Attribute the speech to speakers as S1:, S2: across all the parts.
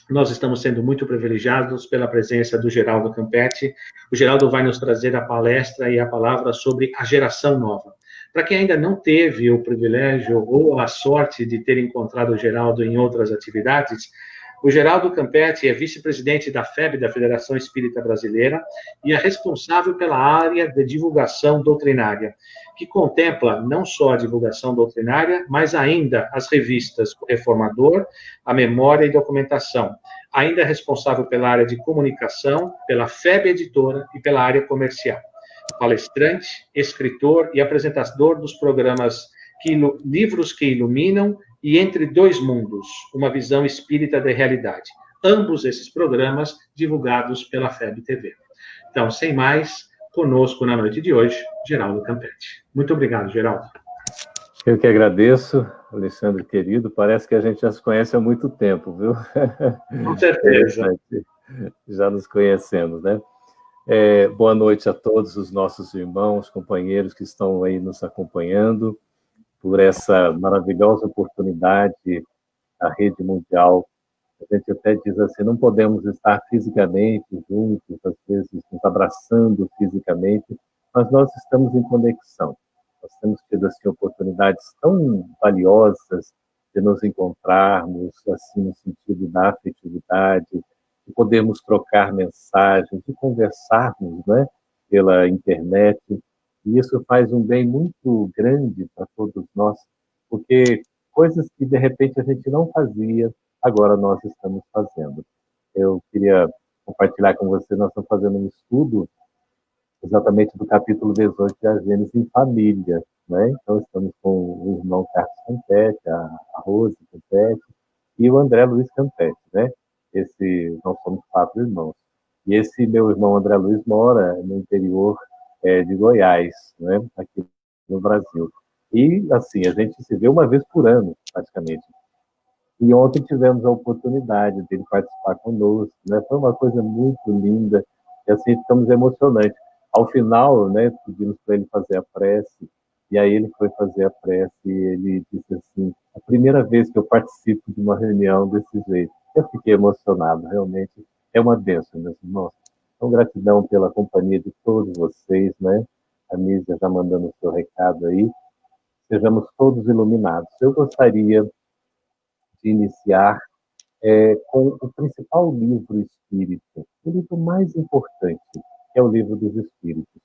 S1: Nós estamos sendo muito privilegiados pela presença do Geraldo Campetti. O Geraldo vai nos trazer a palestra e a palavra sobre a geração nova. Para quem ainda não teve o privilégio ou a sorte de ter encontrado o Geraldo em outras atividades, o Geraldo Campetti é vice-presidente da FEB, da Federação Espírita Brasileira, e é responsável pela área de divulgação doutrinária, que contempla não só a divulgação doutrinária, mas ainda as revistas O Reformador, a Memória e Documentação. Ainda é responsável pela área de comunicação, pela FEB Editora e pela área comercial. Palestrante, escritor e apresentador dos programas Livros que Iluminam e Entre Dois Mundos, uma visão espírita da realidade. Ambos esses programas divulgados pela FEB TV. Então, sem mais, conosco na noite de hoje, Geraldo Campetti. Muito obrigado, Geraldo.
S2: Eu que agradeço, Alexandre querido. Parece que a gente já se conhece há muito tempo, viu?
S1: Com certeza.
S2: Já nos conhecemos, né? Boa noite a todos os nossos irmãos, companheiros que estão aí nos acompanhando por essa maravilhosa oportunidade da rede mundial. A gente até diz assim, não podemos estar fisicamente juntos, às vezes nos abraçando fisicamente, mas nós estamos em conexão. Nós temos tido assim, oportunidades tão valiosas de nos encontrarmos, assim, no sentido da afetividade, de podermos trocar mensagens, de conversarmos, né, pela internet. E isso faz um bem muito grande para todos nós, porque coisas que, de repente, a gente não fazia, agora nós estamos fazendo. Eu queria compartilhar com você, nós estamos fazendo um estudo exatamente do capítulo 18 de A Gênese em Família, né? Então, estamos com o irmão Carlos Campetti, a Rose Campetti e o André Luiz Campetti, né? Nós somos 4 irmãos. E esse meu irmão André Luiz mora no interior de Goiás, né? Aqui no Brasil. E, assim, a gente se vê uma vez por ano, praticamente. E ontem tivemos a oportunidade dele participar conosco, né? Foi uma coisa muito linda, e assim ficamos emocionantes. Ao final, né, pedimos para ele fazer a prece, e aí ele foi fazer a prece e ele disse assim, a primeira vez que eu participo de uma reunião desse jeito. Eu fiquei emocionado, realmente é uma bênção, meus irmãos. Então, gratidão pela companhia de todos vocês, né? A Nízia já mandando o seu recado aí. Sejamos todos iluminados. Eu gostaria de iniciar com o principal livro espírita, o livro mais importante, que é o Livro dos Espíritos.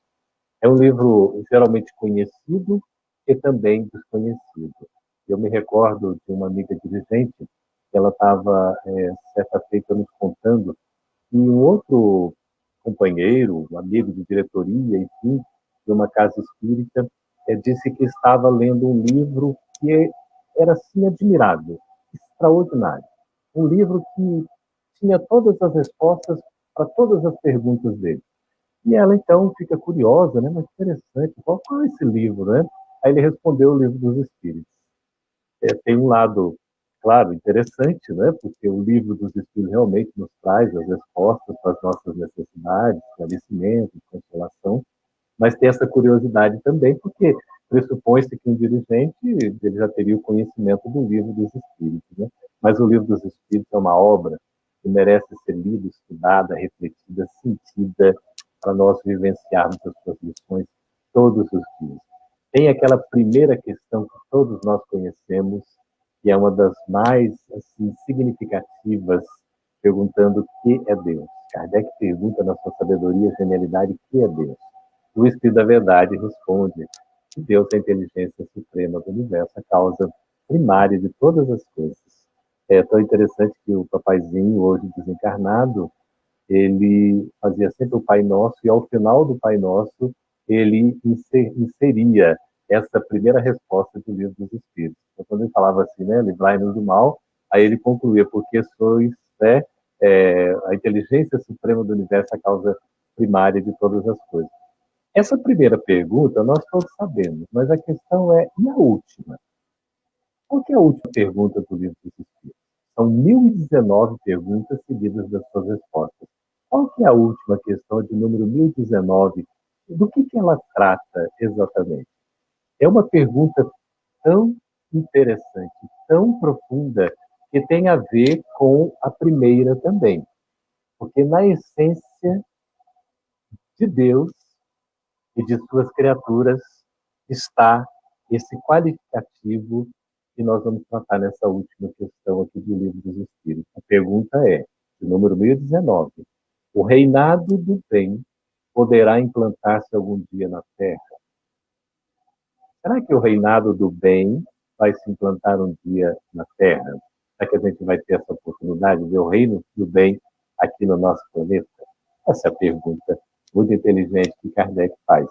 S2: É um livro geralmente conhecido e também desconhecido. Eu me recordo de uma amiga dirigente, que ela estava, certa feita, nos contando que um outro companheiro, um amigo de diretoria, enfim, de uma casa espírita, disse que estava lendo um livro que era, assim, admirável, extraordinário. Um livro que tinha todas as respostas para todas as perguntas dele. E ela, então, fica curiosa, né? Mas interessante, qual é esse livro, né? Aí ele respondeu o Livro dos Espíritos. Tem um lado, claro, interessante, né? Porque o Livro dos Espíritos realmente nos traz as respostas para as nossas necessidades, esclarecimento, consolação, mas tem essa curiosidade também, porque pressupõe-se que um dirigente ele já teria o conhecimento do Livro dos Espíritos, né? Mas o Livro dos Espíritos é uma obra que merece ser lida, estudada, refletida, sentida, para nós vivenciarmos as suas lições todos os dias. Tem aquela primeira questão que todos nós conhecemos, que é uma das mais assim, significativas, perguntando o que é Deus. Kardec pergunta na sua sabedoria e genialidade o que é Deus. O Espírito da Verdade responde que Deus é a inteligência suprema do universo, a causa primária de todas as coisas. É tão interessante que o papaizinho, hoje desencarnado, ele fazia sempre o Pai Nosso, e ao final do Pai Nosso, ele inseria essa primeira resposta do Livro dos Espíritos. Então, quando ele falava assim, né, livrai-nos do mal, aí ele concluía, porque sois a inteligência suprema do universo, a causa primária de todas as coisas. Essa primeira pergunta nós todos sabemos, mas a questão é, e a última? Qual que é a última pergunta do Livro dos Espíritos? São 1019 perguntas seguidas das suas respostas. Qual que é a última questão de número 1019? Do que ela trata exatamente? É uma pergunta tão interessante, tão profunda, que tem a ver com a primeira também. Porque na essência de Deus e de suas criaturas está esse qualificativo que nós vamos tratar nessa última questão aqui do Livro dos Espíritos. A pergunta é, de número 1019, o reinado do bem poderá implantar-se algum dia na Terra? Será que o reinado do bem vai se implantar um dia na Terra? Será que a gente vai ter essa oportunidade de ver o reino do bem aqui no nosso planeta? Essa é a pergunta muito inteligente que Kardec faz.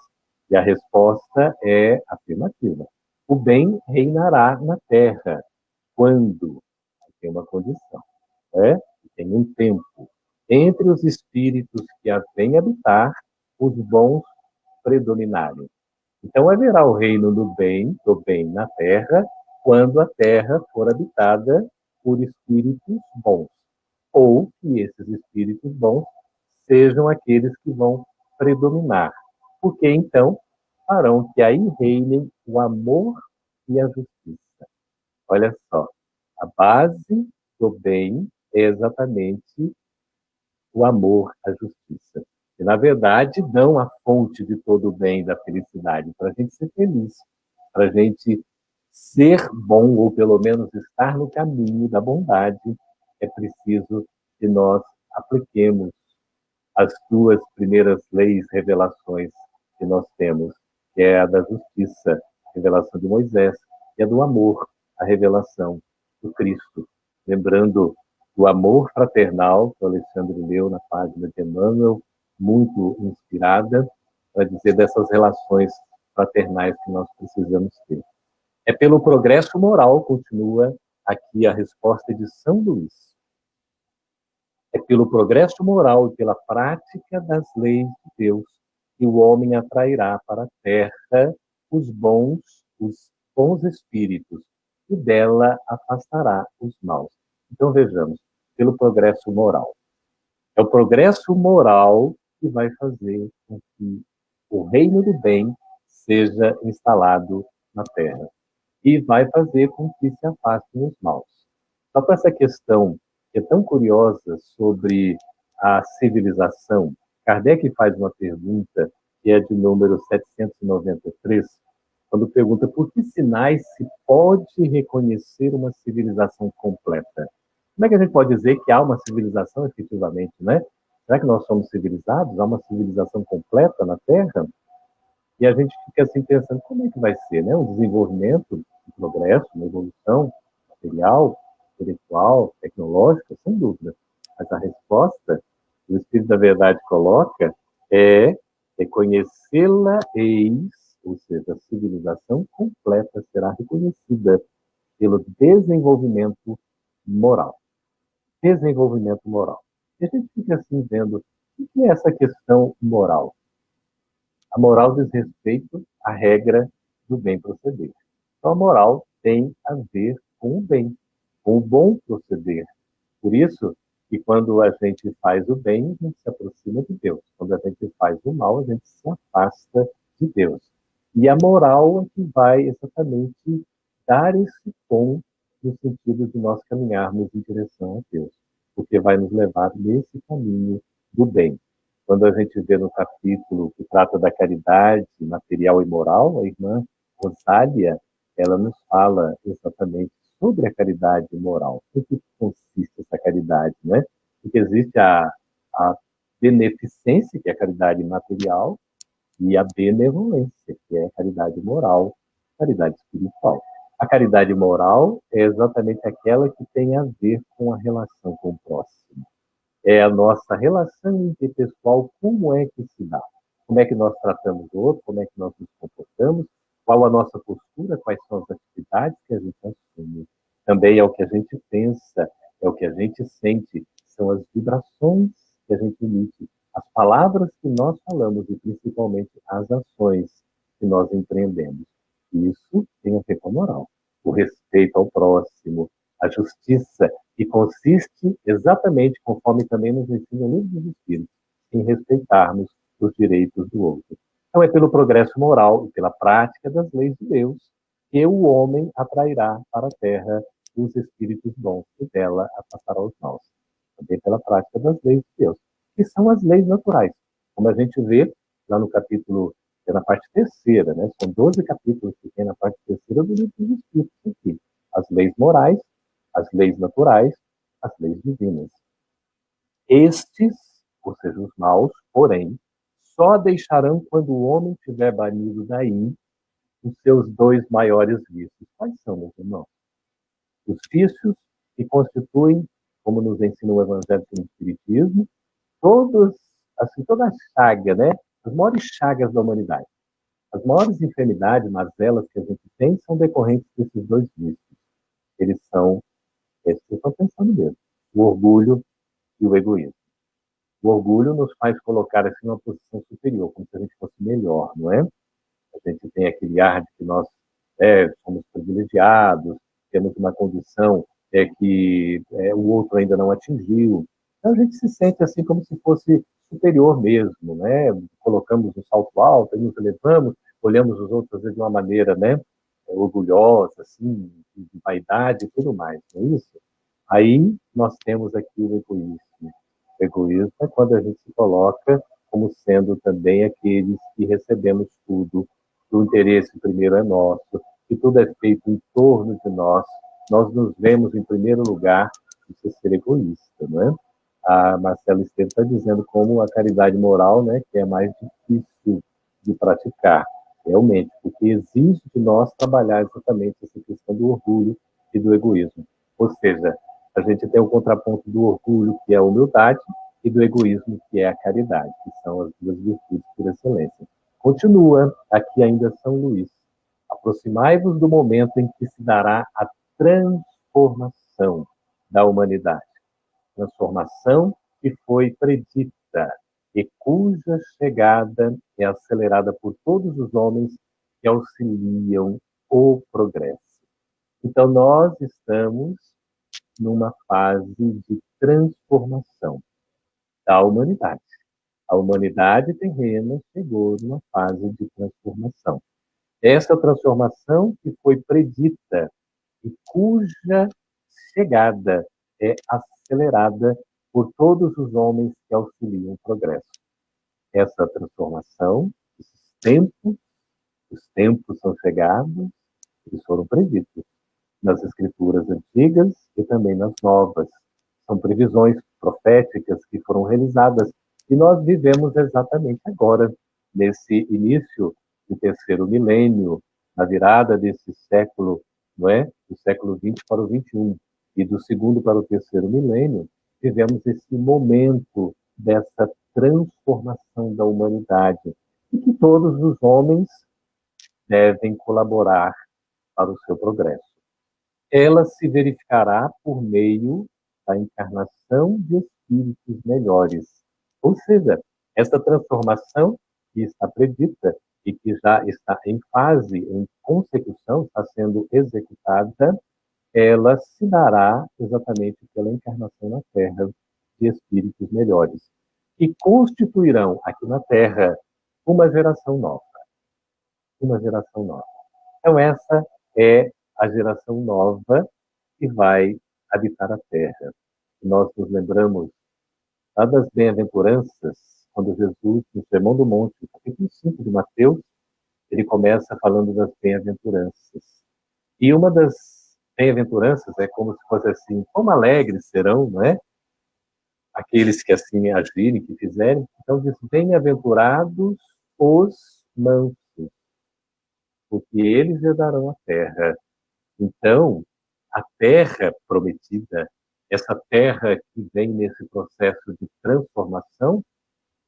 S2: E a resposta é afirmativa. O bem reinará na Terra. Quando? Tem uma condição, né? Tem um tempo. Entre os espíritos que a vêm habitar, os bons predominarem. Então haverá o reino do bem na Terra, quando a Terra for habitada por espíritos bons. Ou que esses espíritos bons sejam aqueles que vão predominar. Porque então farão que aí reinem o amor e a justiça. Olha só, a base do bem é exatamente o amor, a justiça. Que, na verdade, dão a fonte de todo o bem e da felicidade, para a gente ser feliz, para a gente ser bom, ou pelo menos estar no caminho da bondade, é preciso que nós apliquemos as duas primeiras leis, revelações que nós temos, que é a da justiça, a revelação de Moisés, e a do amor, a revelação do Cristo. Lembrando do amor fraternal, que o Alexandre leu na página de Emmanuel, muito inspirada, para dizer dessas relações fraternais que nós precisamos ter. É pelo progresso moral, continua aqui a resposta de São Luís. É pelo progresso moral e pela prática das leis de Deus que o homem atrairá para a terra os bons espíritos, e dela afastará os maus. Então vejamos, pelo progresso moral. É o progresso moral que vai fazer com que o reino do bem seja instalado na terra. E vai fazer com que se afastem os maus. Só para essa questão que é tão curiosa sobre a civilização, Kardec faz uma pergunta que é de número 793, quando pergunta por que sinais se pode reconhecer uma civilização completa. Como é que a gente pode dizer que há uma civilização efetivamente, né? Será que nós somos civilizados? Há uma civilização completa na Terra? E a gente fica assim pensando, como é que vai ser, né? Um desenvolvimento, um progresso, uma evolução material, intelectual, tecnológica, sem dúvida. Mas a resposta que o Espírito da Verdade coloca é reconhecê-la eis, ou seja, a civilização completa será reconhecida pelo desenvolvimento moral. Desenvolvimento moral. E a gente fica assim vendo, o que é essa questão moral? A moral diz respeito à regra do bem proceder. Então, a moral tem a ver com o bem, com o bom proceder. Por isso que quando a gente faz o bem, a gente se aproxima de Deus. Quando a gente faz o mal, a gente se afasta de Deus. E a moral é que vai exatamente dar esse tom no sentido de nós caminharmos em direção a Deus, porque vai nos levar nesse caminho do bem. Quando a gente vê no capítulo que trata da caridade material e moral, a irmã Rosália, ela nos fala exatamente sobre a caridade moral. O que consiste essa caridade, né? Porque existe a beneficência, que é a caridade material, e a benevolência, que é a caridade moral, caridade espiritual. A caridade moral é exatamente aquela que tem a ver com a relação com o próximo. É a nossa relação interpessoal, como é que se dá? Como é que nós tratamos o outro? Como é que nós nos comportamos? Qual a nossa postura? Quais são as atividades que a gente assume? Também é o que a gente pensa, é o que a gente sente, são as vibrações que a gente emite, as palavras que nós falamos e principalmente as ações que nós empreendemos. Isso tem a ver com a moral. O respeito ao próximo, a justiça, que consiste exatamente, conforme também nos ensina o Livro dos Espíritos, em respeitarmos os direitos do outro. Então é pelo progresso moral e pela prática das leis de Deus que o homem atrairá para a Terra os espíritos bons e dela afastará os maus. Também pela prática das leis de Deus, que são as leis naturais. Como a gente vê lá no capítulo, é na parte terceira, né? São 12 capítulos que tem na parte terceira do livro dos Espíritos aqui. As leis morais, as leis naturais, as leis divinas. Estes, ou seja, os maus, porém, só deixarão quando o homem tiver banido daí os seus dois maiores vícios. Quais são, meus irmãos? Os vícios que constituem, como nos ensina o Evangelho e o Espiritismo, toda a chaga, né? As maiores chagas da humanidade. As maiores enfermidades, mazelas que a gente tem são decorrentes desses dois vícios. Eles são, esses que estão pensando mesmo, o orgulho e o egoísmo. O orgulho nos faz colocar assim numa posição superior, como se a gente fosse melhor, não é? A gente tem aquele ar de que nós somos privilegiados, temos uma condição que o outro ainda não atingiu. Então a gente se sente assim como se fosse superior mesmo, né? Colocamos um salto alto, nos elevamos, olhamos os outros de uma maneira, né, orgulhosa, assim, de vaidade e tudo mais, não é isso? Aí nós temos aqui o egoísmo. O egoísmo é quando a gente se coloca como sendo também aqueles que recebemos tudo, que o interesse primeiro é nosso, que tudo é feito em torno de nós nos vemos em primeiro lugar, isso é ser egoísta, não é? A Marcela Esteves está dizendo como a caridade moral, né, que é mais difícil de praticar, realmente, porque exige de nós trabalhar exatamente essa questão do orgulho e do egoísmo. Ou seja, a gente tem o contraponto do orgulho, que é a humildade, e do egoísmo, que é a caridade, que são as duas virtudes por excelência. Continua aqui ainda São Luís. Aproximai-vos do momento em que se dará a transformação da humanidade. Transformação que foi predita e cuja chegada é acelerada por todos os homens que auxiliam o progresso. Então, nós estamos numa fase de transformação da humanidade. A humanidade terrena chegou numa fase de transformação. Essa transformação que foi predita e cuja chegada é acelerada por todos os homens que auxiliam o progresso. Essa transformação, os tempos são chegados, eles foram preditos nas escrituras antigas e também nas novas. São previsões proféticas que foram realizadas e nós vivemos exatamente agora, nesse início do terceiro milênio, na virada desse século, não é? Do século 20 para o 21 e do segundo para o terceiro milênio, vivemos esse momento dessa transformação da humanidade e que todos os homens devem colaborar para o seu progresso. Ela se verificará por meio da encarnação de espíritos melhores. Ou seja, essa transformação que está predita e que já está em fase, em consecução, está sendo executada, ela se dará exatamente pela encarnação na Terra de espíritos melhores, que constituirão aqui na Terra uma geração nova. Uma geração nova. Então, essa é a geração nova que vai habitar a Terra. Nós nos lembramos lá das bem-aventuranças, quando Jesus, no Sermão do Monte, capítulo 5 de Mateus, ele começa falando das bem-aventuranças. E uma das bem-aventuranças é como se fosse assim, como alegres serão, não é? Aqueles que assim agirem, que fizerem. Então diz, bem-aventurados os mansos, porque eles herdarão a terra. Então, a terra prometida, essa terra que vem nesse processo de transformação,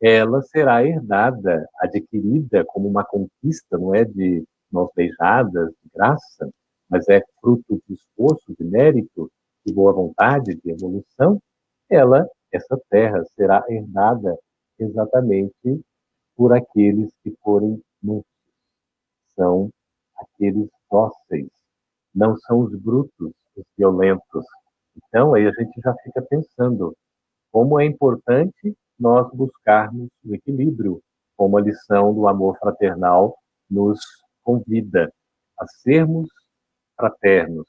S2: ela será herdada, adquirida como uma conquista, não é de mãos beijadas, de graça, mas é fruto de esforço, de mérito, de boa vontade, de evolução. Essa terra, será herdada exatamente por aqueles que forem mansos. São aqueles dóceis, não são os brutos, os violentos. Então, aí a gente já fica pensando como é importante nós buscarmos o equilíbrio, como a lição do amor fraternal nos convida a sermos fraternos,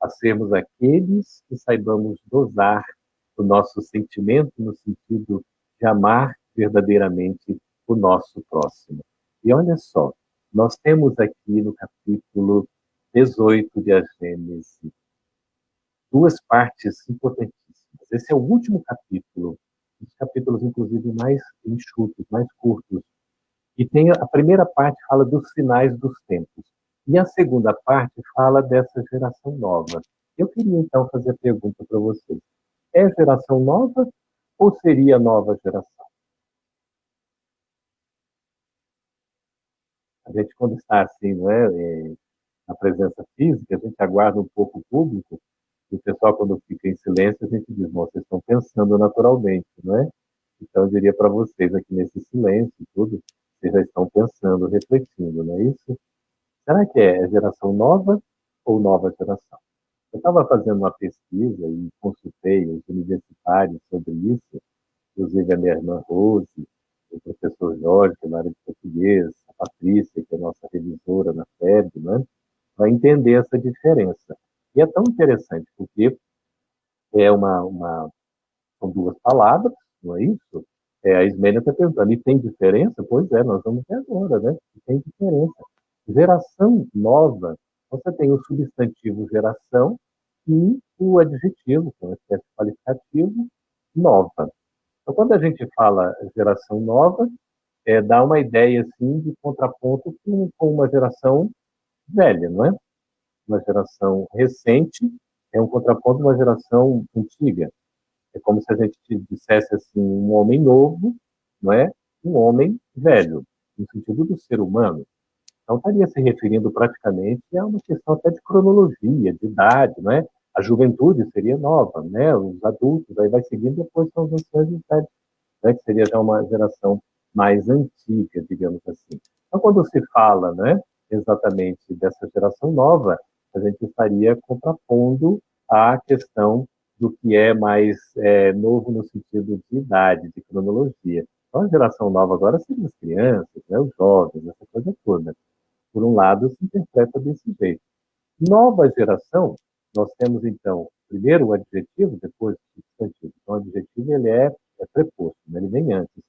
S2: a sermos aqueles que saibamos dosar o nosso sentimento no sentido de amar verdadeiramente o nosso próximo. E olha só, nós temos aqui no capítulo 18 de A Gênese duas partes importantíssimas. Esse é o último capítulo, os capítulos, inclusive, mais enxutos, mais curtos. E tem a primeira parte fala dos sinais dos tempos. E a segunda parte fala dessa geração nova. Eu queria, então, fazer a pergunta para vocês. É geração nova ou seria nova geração? A gente, quando está assim, não é, na presença física, a gente aguarda um pouco o público, e o pessoal, quando fica em silêncio, a gente diz, vocês estão pensando naturalmente, não é? Então, eu diria para vocês, aqui nesse silêncio e tudo, vocês já estão pensando, refletindo, não é isso? Será que é geração nova ou nova geração? Eu estava fazendo uma pesquisa e consultei os universitários sobre isso, inclusive a minha irmã Rose, o professor Jorge, que é na área de português, a Patrícia, que é nossa revisora na FEB, né, para entender essa diferença. E é tão interessante, porque é são duas palavras, não é isso? A Ismênia está perguntando, e tem diferença? Pois é, nós vamos ver agora, né? E tem diferença. Geração nova, você tem o substantivo geração e o adjetivo, que é uma espécie qualificativo, nova. Então, quando a gente fala geração nova, dá uma ideia assim de contraponto com uma geração velha, não é? Uma geração recente é um contraponto de uma geração antiga. É como se a gente dissesse assim, um homem novo, não é? Um homem velho, no sentido do ser humano. Então, estaria se referindo praticamente a uma questão até de cronologia, de idade, não é? A juventude seria nova, né? Os adultos, aí vai seguindo, depois são os anciões de idade, né? Que seria já uma geração mais antiga, digamos assim. Então, quando se fala, né, exatamente dessa geração nova, a gente estaria contrapondo a questão do que é mais novo no sentido de idade, de cronologia. Então, a geração nova agora seriam as crianças, né, os jovens, essa coisa toda. Por um lado, se interpreta desse jeito. Nova geração, nós temos, então, primeiro o adjetivo, depois o substantivo. Então, o adjetivo ele é preposto, né? Ele vem antes.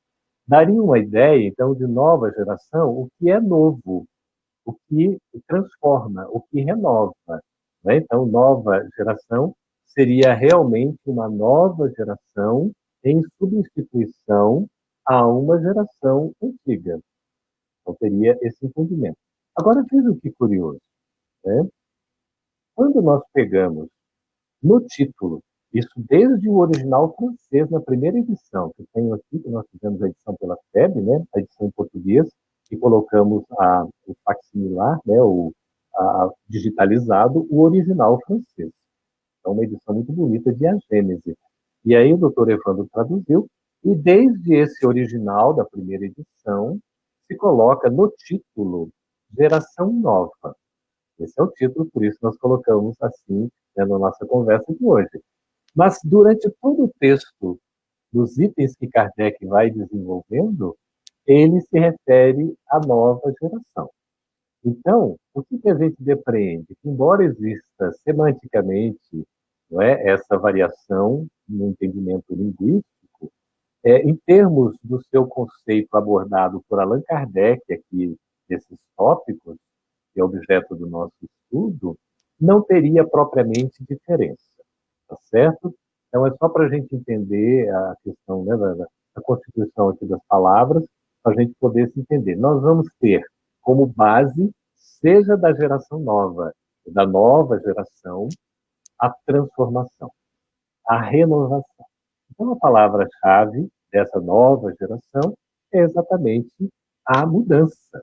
S2: Daria uma ideia, então, de nova geração, o que é novo, o que transforma, o que renova. Né? Então, nova geração seria realmente uma nova geração em substituição a uma geração antiga. Então, teria esse entendimento. Agora, veja o que curioso. Né? Quando nós pegamos no título, isso desde o original francês, na primeira edição, que eu tenho aqui, que nós fizemos a edição pela FEB, né, a edição em português, e colocamos o facsimilar, né, digitalizado, o original francês. Então, uma edição muito bonita de A Gênese. E aí o doutor Evandro traduziu, e desde esse original da primeira edição, se coloca no título Geração Nova. Esse é o título, por isso nós colocamos assim, né, na nossa conversa de hoje. Mas durante todo o texto, dos itens que Kardec vai desenvolvendo, ele se refere à nova geração. Então, o que a gente depreende? Que, embora exista semanticamente, não é, essa variação no entendimento linguístico, em termos do seu conceito abordado por Allan Kardec, aqui, desses tópicos, que é objeto do nosso estudo, não teria propriamente diferença, tá certo? Então, é só para a gente entender a questão, né, da constituição aqui das palavras, para a gente poder se entender. Nós vamos ter como base, seja da geração nova, da nova geração, a transformação, a renovação. Então, a palavra-chave dessa nova geração é exatamente a mudança,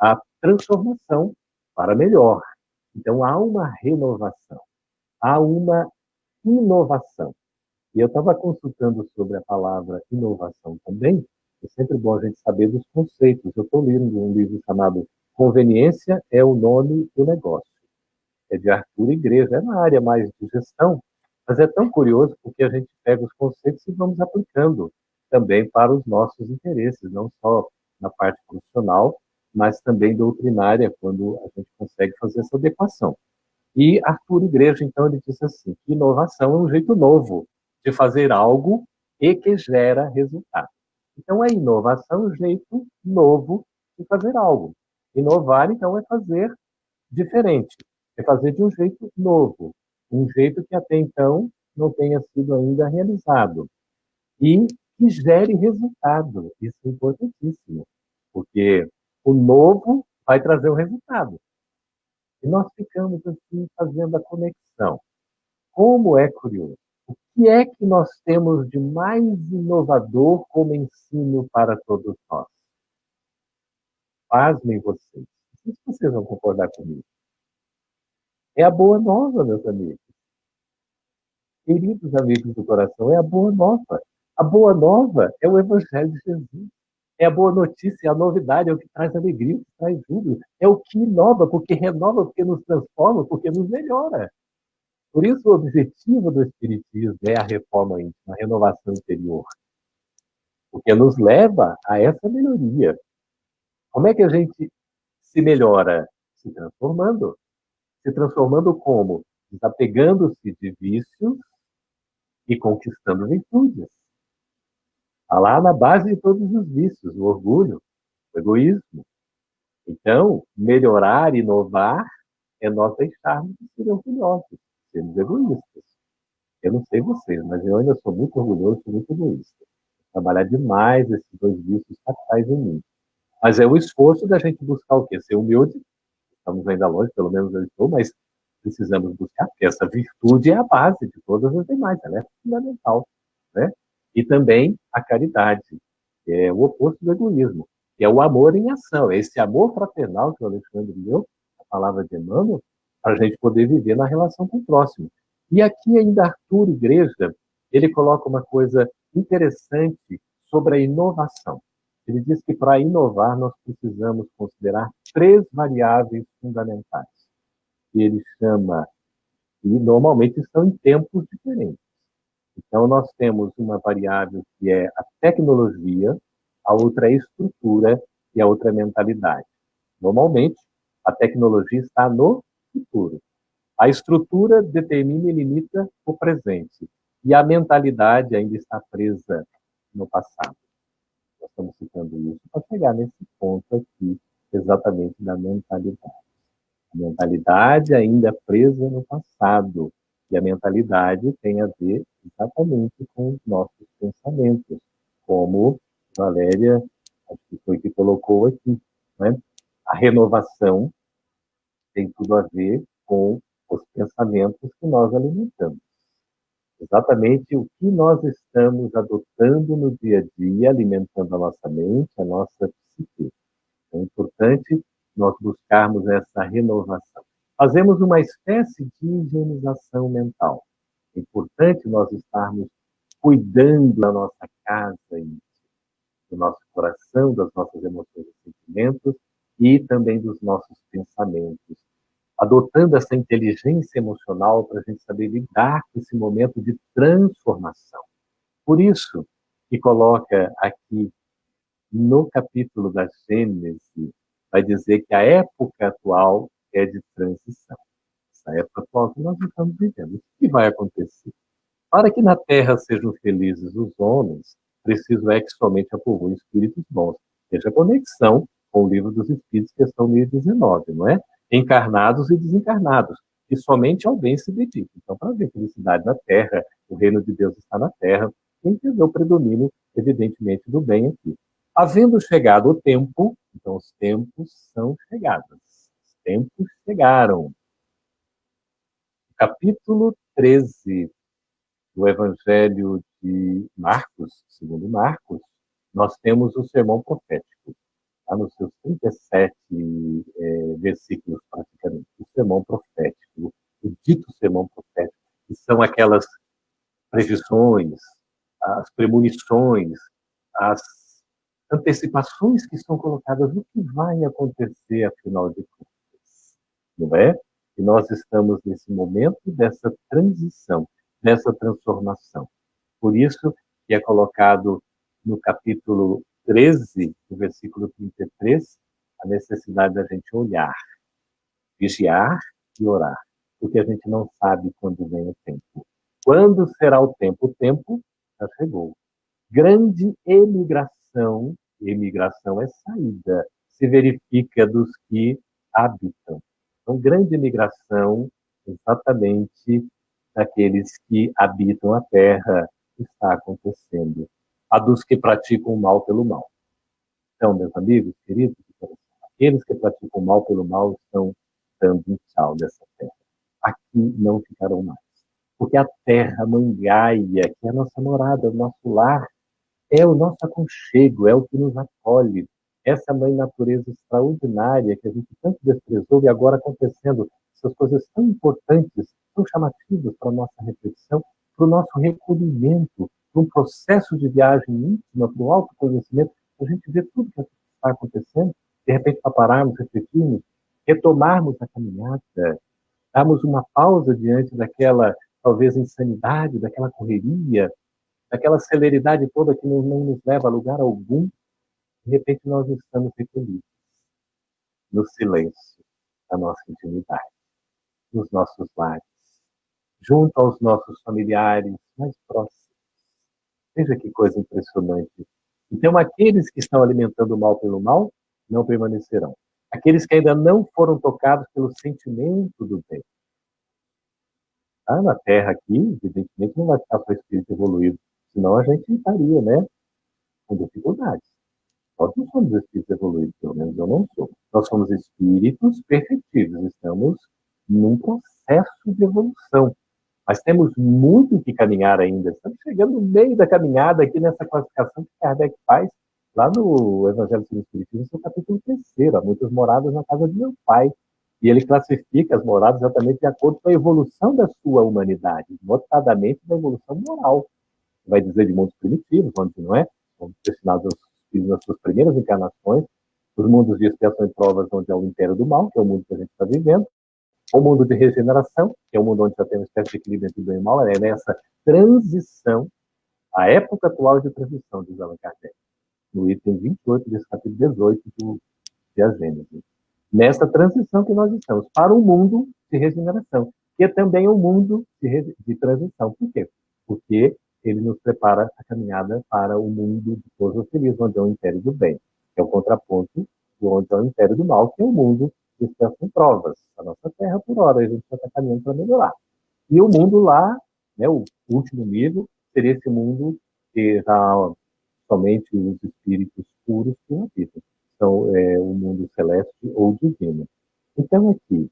S2: a transformação para melhor. Então, há uma renovação, há uma inovação. E eu estava consultando sobre a palavra inovação também, é sempre bom a gente saber dos conceitos. Eu estou lendo um livro chamado Conveniência é o Nome do Negócio. É de Arthur Igreja, é na área mais de gestão, mas é tão curioso porque a gente pega os conceitos e vamos aplicando também para os nossos interesses, não só na parte profissional, mas também doutrinária, quando a gente consegue fazer essa adequação. E Arthur Igreja, então, ele diz assim, que inovação é um jeito novo de fazer algo e que gera resultado. Então, a inovação é um jeito novo de fazer algo. Inovar, então, é fazer diferente, é fazer de um jeito novo, um jeito que até então não tenha sido ainda realizado. E que gere resultado. Isso é importantíssimo, porque o novo vai trazer o resultado. E nós ficamos assim fazendo a conexão. Como é curioso. O que é que nós temos de mais inovador como ensino para todos nós? Pasmem vocês. Não sei se vocês vão concordar comigo. É a boa nova, meus amigos. Queridos amigos do coração, é a boa nova. A boa nova é o Evangelho de Jesus. É a boa notícia, é a novidade, é o que traz alegria, é o que traz júbilo. É o que inova, porque renova, porque nos transforma, porque nos melhora. Por isso, o objetivo do Espiritismo é a reforma íntima, a renovação interior. Porque nos leva a essa melhoria. Como é que a gente se melhora? Se transformando. Se transformando como? Desapegando-se de vícios e conquistando virtudes. Está lá na base de todos os vícios, o orgulho, o egoísmo. Então, melhorar, inovar, é nós deixarmos de ser orgulhosos, sermos egoístas. Eu não sei vocês, mas eu ainda sou muito orgulhoso, sou muito egoísta. Vou trabalhar demais esses dois vícios capitais em mim. Mas é o esforço da gente buscar o quê? Ser humilde. Estamos ainda longe, pelo menos eu estou, mas precisamos buscar, porque essa virtude é a base de todas as demais, ela é fundamental, né? E também a caridade, que é o oposto do egoísmo, que é o amor em ação, é esse amor fraternal que o Alexandre deu, a palavra de Emmanuel, para a gente poder viver na relação com o próximo. E aqui ainda Arthur Igreja, ele coloca uma coisa interessante sobre a inovação. Ele diz que para inovar nós precisamos considerar 3 variáveis fundamentais, que ele chama, e normalmente estão em tempos diferentes. Então, nós temos uma variável que é a tecnologia, a outra é a estrutura e a outra é a mentalidade. Normalmente, a tecnologia está no futuro. A estrutura determina e limita o presente. E a mentalidade ainda está presa no passado. Nós estamos citando isso para chegar nesse ponto aqui, exatamente da mentalidade. A mentalidade ainda é presa no passado. E a mentalidade tem a ver exatamente com os nossos pensamentos, como Valéria, acho que foi que colocou aqui, né? A renovação tem tudo a ver com os pensamentos que nós alimentamos. Exatamente o que nós estamos adotando no dia a dia, alimentando a nossa mente, a nossa psique. É importante nós buscarmos essa renovação. Fazemos uma espécie de higienização mental. É importante nós estarmos cuidando da nossa casa, do nosso coração, das nossas emoções e sentimentos e também dos nossos pensamentos. Adotando essa inteligência emocional para a gente saber lidar com esse momento de transformação. Por isso que coloca aqui no capítulo da Gênesis, vai dizer que a época atual é de transição. Essa época atual que nós estamos vivendo. O que vai acontecer? Para que na terra sejam felizes os homens, preciso é que somente a povoem espíritos bons. Veja a conexão com o livro dos Espíritos, questão 1019, não é? Encarnados e desencarnados, que somente ao bem se dedica. Então, para haver felicidade na terra, o reino de Deus está na terra, tem que haver o predomínio, evidentemente, do bem aqui. Havendo chegado o tempo, então os tempos são chegados. Os tempos chegaram. Capítulo 13 do Evangelho de Marcos, segundo Marcos, nós temos o sermão profético. Está nos seus 37 versículos, praticamente. O sermão profético, o dito sermão profético, que são aquelas previsões, as premonições, as antecipações que são colocadas no que vai acontecer, afinal de contas. Não é? E nós estamos nesse momento dessa transição, dessa transformação. Por isso que é colocado no capítulo 13, no versículo 33, a necessidade da gente olhar, vigiar e orar. porque a gente não sabe quando vem o tempo. Quando será o tempo? O tempo já chegou. Grande emigração é saída, se verifica dos que habitam. Então, grande emigração, exatamente daqueles que habitam a terra, está acontecendo. A dos que praticam o mal pelo mal. Então, meus amigos, queridos, aqueles que praticam o mal pelo mal estão dando um tchau nessa terra. Aqui não ficarão mais. Porque a terra, Mãe Gaia, que é a nossa morada, o nosso lar, é o nosso aconchego, é o que nos acolhe. Essa mãe natureza extraordinária que a gente tanto desprezou e agora acontecendo essas coisas tão importantes, tão chamativas para a nossa reflexão, para o nosso recolhimento, para um processo de viagem íntima, para o autoconhecimento, a gente vê tudo que está acontecendo, de repente para pararmos, refletirmos, retomarmos a caminhada, darmos uma pausa diante daquela, talvez, insanidade, daquela correria, daquela celeridade toda que não nos leva a lugar algum, de repente nós estamos recolhidos no silêncio da nossa intimidade, nos nossos lares, junto aos nossos familiares mais próximos. Veja que coisa impressionante. Então, aqueles que estão alimentando o mal pelo mal, não permanecerão. Aqueles que ainda não foram tocados pelo sentimento do bem. Na Terra aqui, evidentemente, não vai ficar para o espírito evoluído, senão a gente estaria, né, com dificuldades. Nós não somos espíritos evoluídos, pelo menos eu não sou. Nós somos espíritos perfeitivos, estamos num processo de evolução. Mas temos muito que caminhar ainda. Estamos chegando no meio da caminhada aqui nessa classificação que Kardec faz lá no Evangelho segundo o Espiritismo, no seu capítulo 3º. Há muitas moradas na casa de meu pai. E ele classifica as moradas exatamente de acordo com a evolução da sua humanidade, notadamente da evolução moral. Vai dizer de mundos primitivos, onde não é? São destinados aos espíritos nas suas primeiras encarnações, os mundos de expiação e provas, onde é o império do mal, que é o mundo que a gente está vivendo, o mundo de regeneração, que é o mundo onde já tem uma espécie de equilíbrio entre o bem e o mal, é nessa transição, a época atual de transição, diz Allan Kardec, no item 28 desse capítulo 18 de A Gênese. Nessa transição que nós estamos para um mundo de regeneração, que é também um mundo de transição. Por quê? Porque ele nos prepara a caminhada para o mundo de todos os felizes, onde é o império do bem, que é o contraponto de onde é o império do mal, que é o mundo de expiação e provas. A nossa terra, por hora, a gente já está caminhando para melhorar. E o mundo lá, né, o último nível, seria esse mundo que já somente os espíritos puros que habitam. Então, é o mundo celeste ou divino. Então, aqui,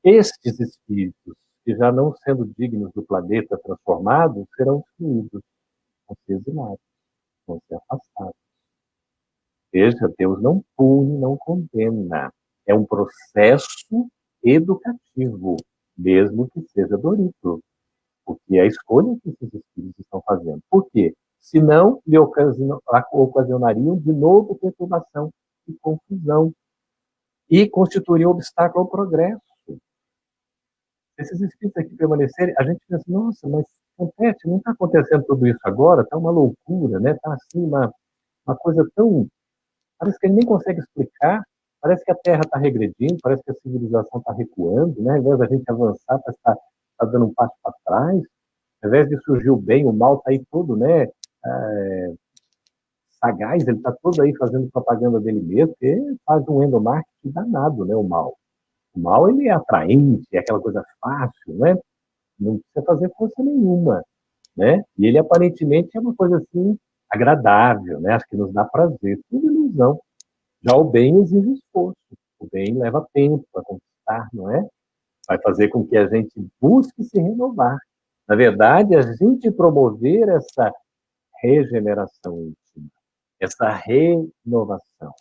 S2: estes espíritos, que já não sendo dignos do planeta transformado, serão excluídos, vão ser exilados, vão ser afastados. Veja, Deus não pune, não condena. É um processo educativo, mesmo que seja doloroso, porque é a escolha que esses espíritos estão fazendo. Por quê? Senão, lhe ocasionariam de novo perturbação e confusão e constituiriam obstáculo ao progresso. Esses espíritos aqui permanecerem, a gente pensa, nossa, mas acontece, não está acontecendo tudo isso agora, está uma loucura, né? Está assim uma coisa tão... Parece que ele nem consegue explicar, parece que a Terra está regredindo, parece que a civilização está recuando, né? Ao invés da gente avançar, parece que está dando um passo para trás, ao invés de surgir o bem, o mal está aí todo, né? Sagaz, ele está todo aí fazendo propaganda dele mesmo, porque faz um endomarketing danado, né? O mal. O mal, ele é atraente, é aquela coisa fácil, né? Não precisa fazer força nenhuma, né? E ele aparentemente é uma coisa assim agradável, né? Acho que nos dá prazer, tudo ilusão. Já o bem exige esforço, o bem leva tempo para conquistar, não é? Vai fazer com que a gente busque se renovar. Na verdade, a gente promover essa regeneração íntima, essa renovação,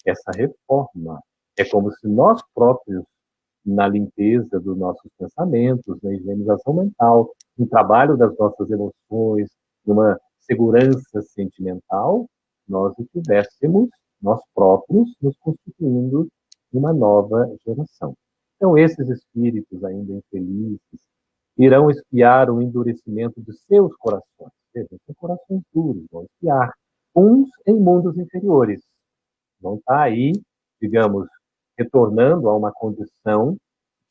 S2: essa reforma, é como se nós próprios, na limpeza dos nossos pensamentos, na higienização mental, no trabalho das nossas emoções, numa segurança sentimental, nós estivéssemos, nós próprios, nos constituindo uma nova geração. Então, esses espíritos ainda infelizes irão espiar o endurecimento de seus corações. Vejam, são corações duros, vão espiar. Uns em mundos inferiores. Vão estar aí, digamos, retornando a uma condição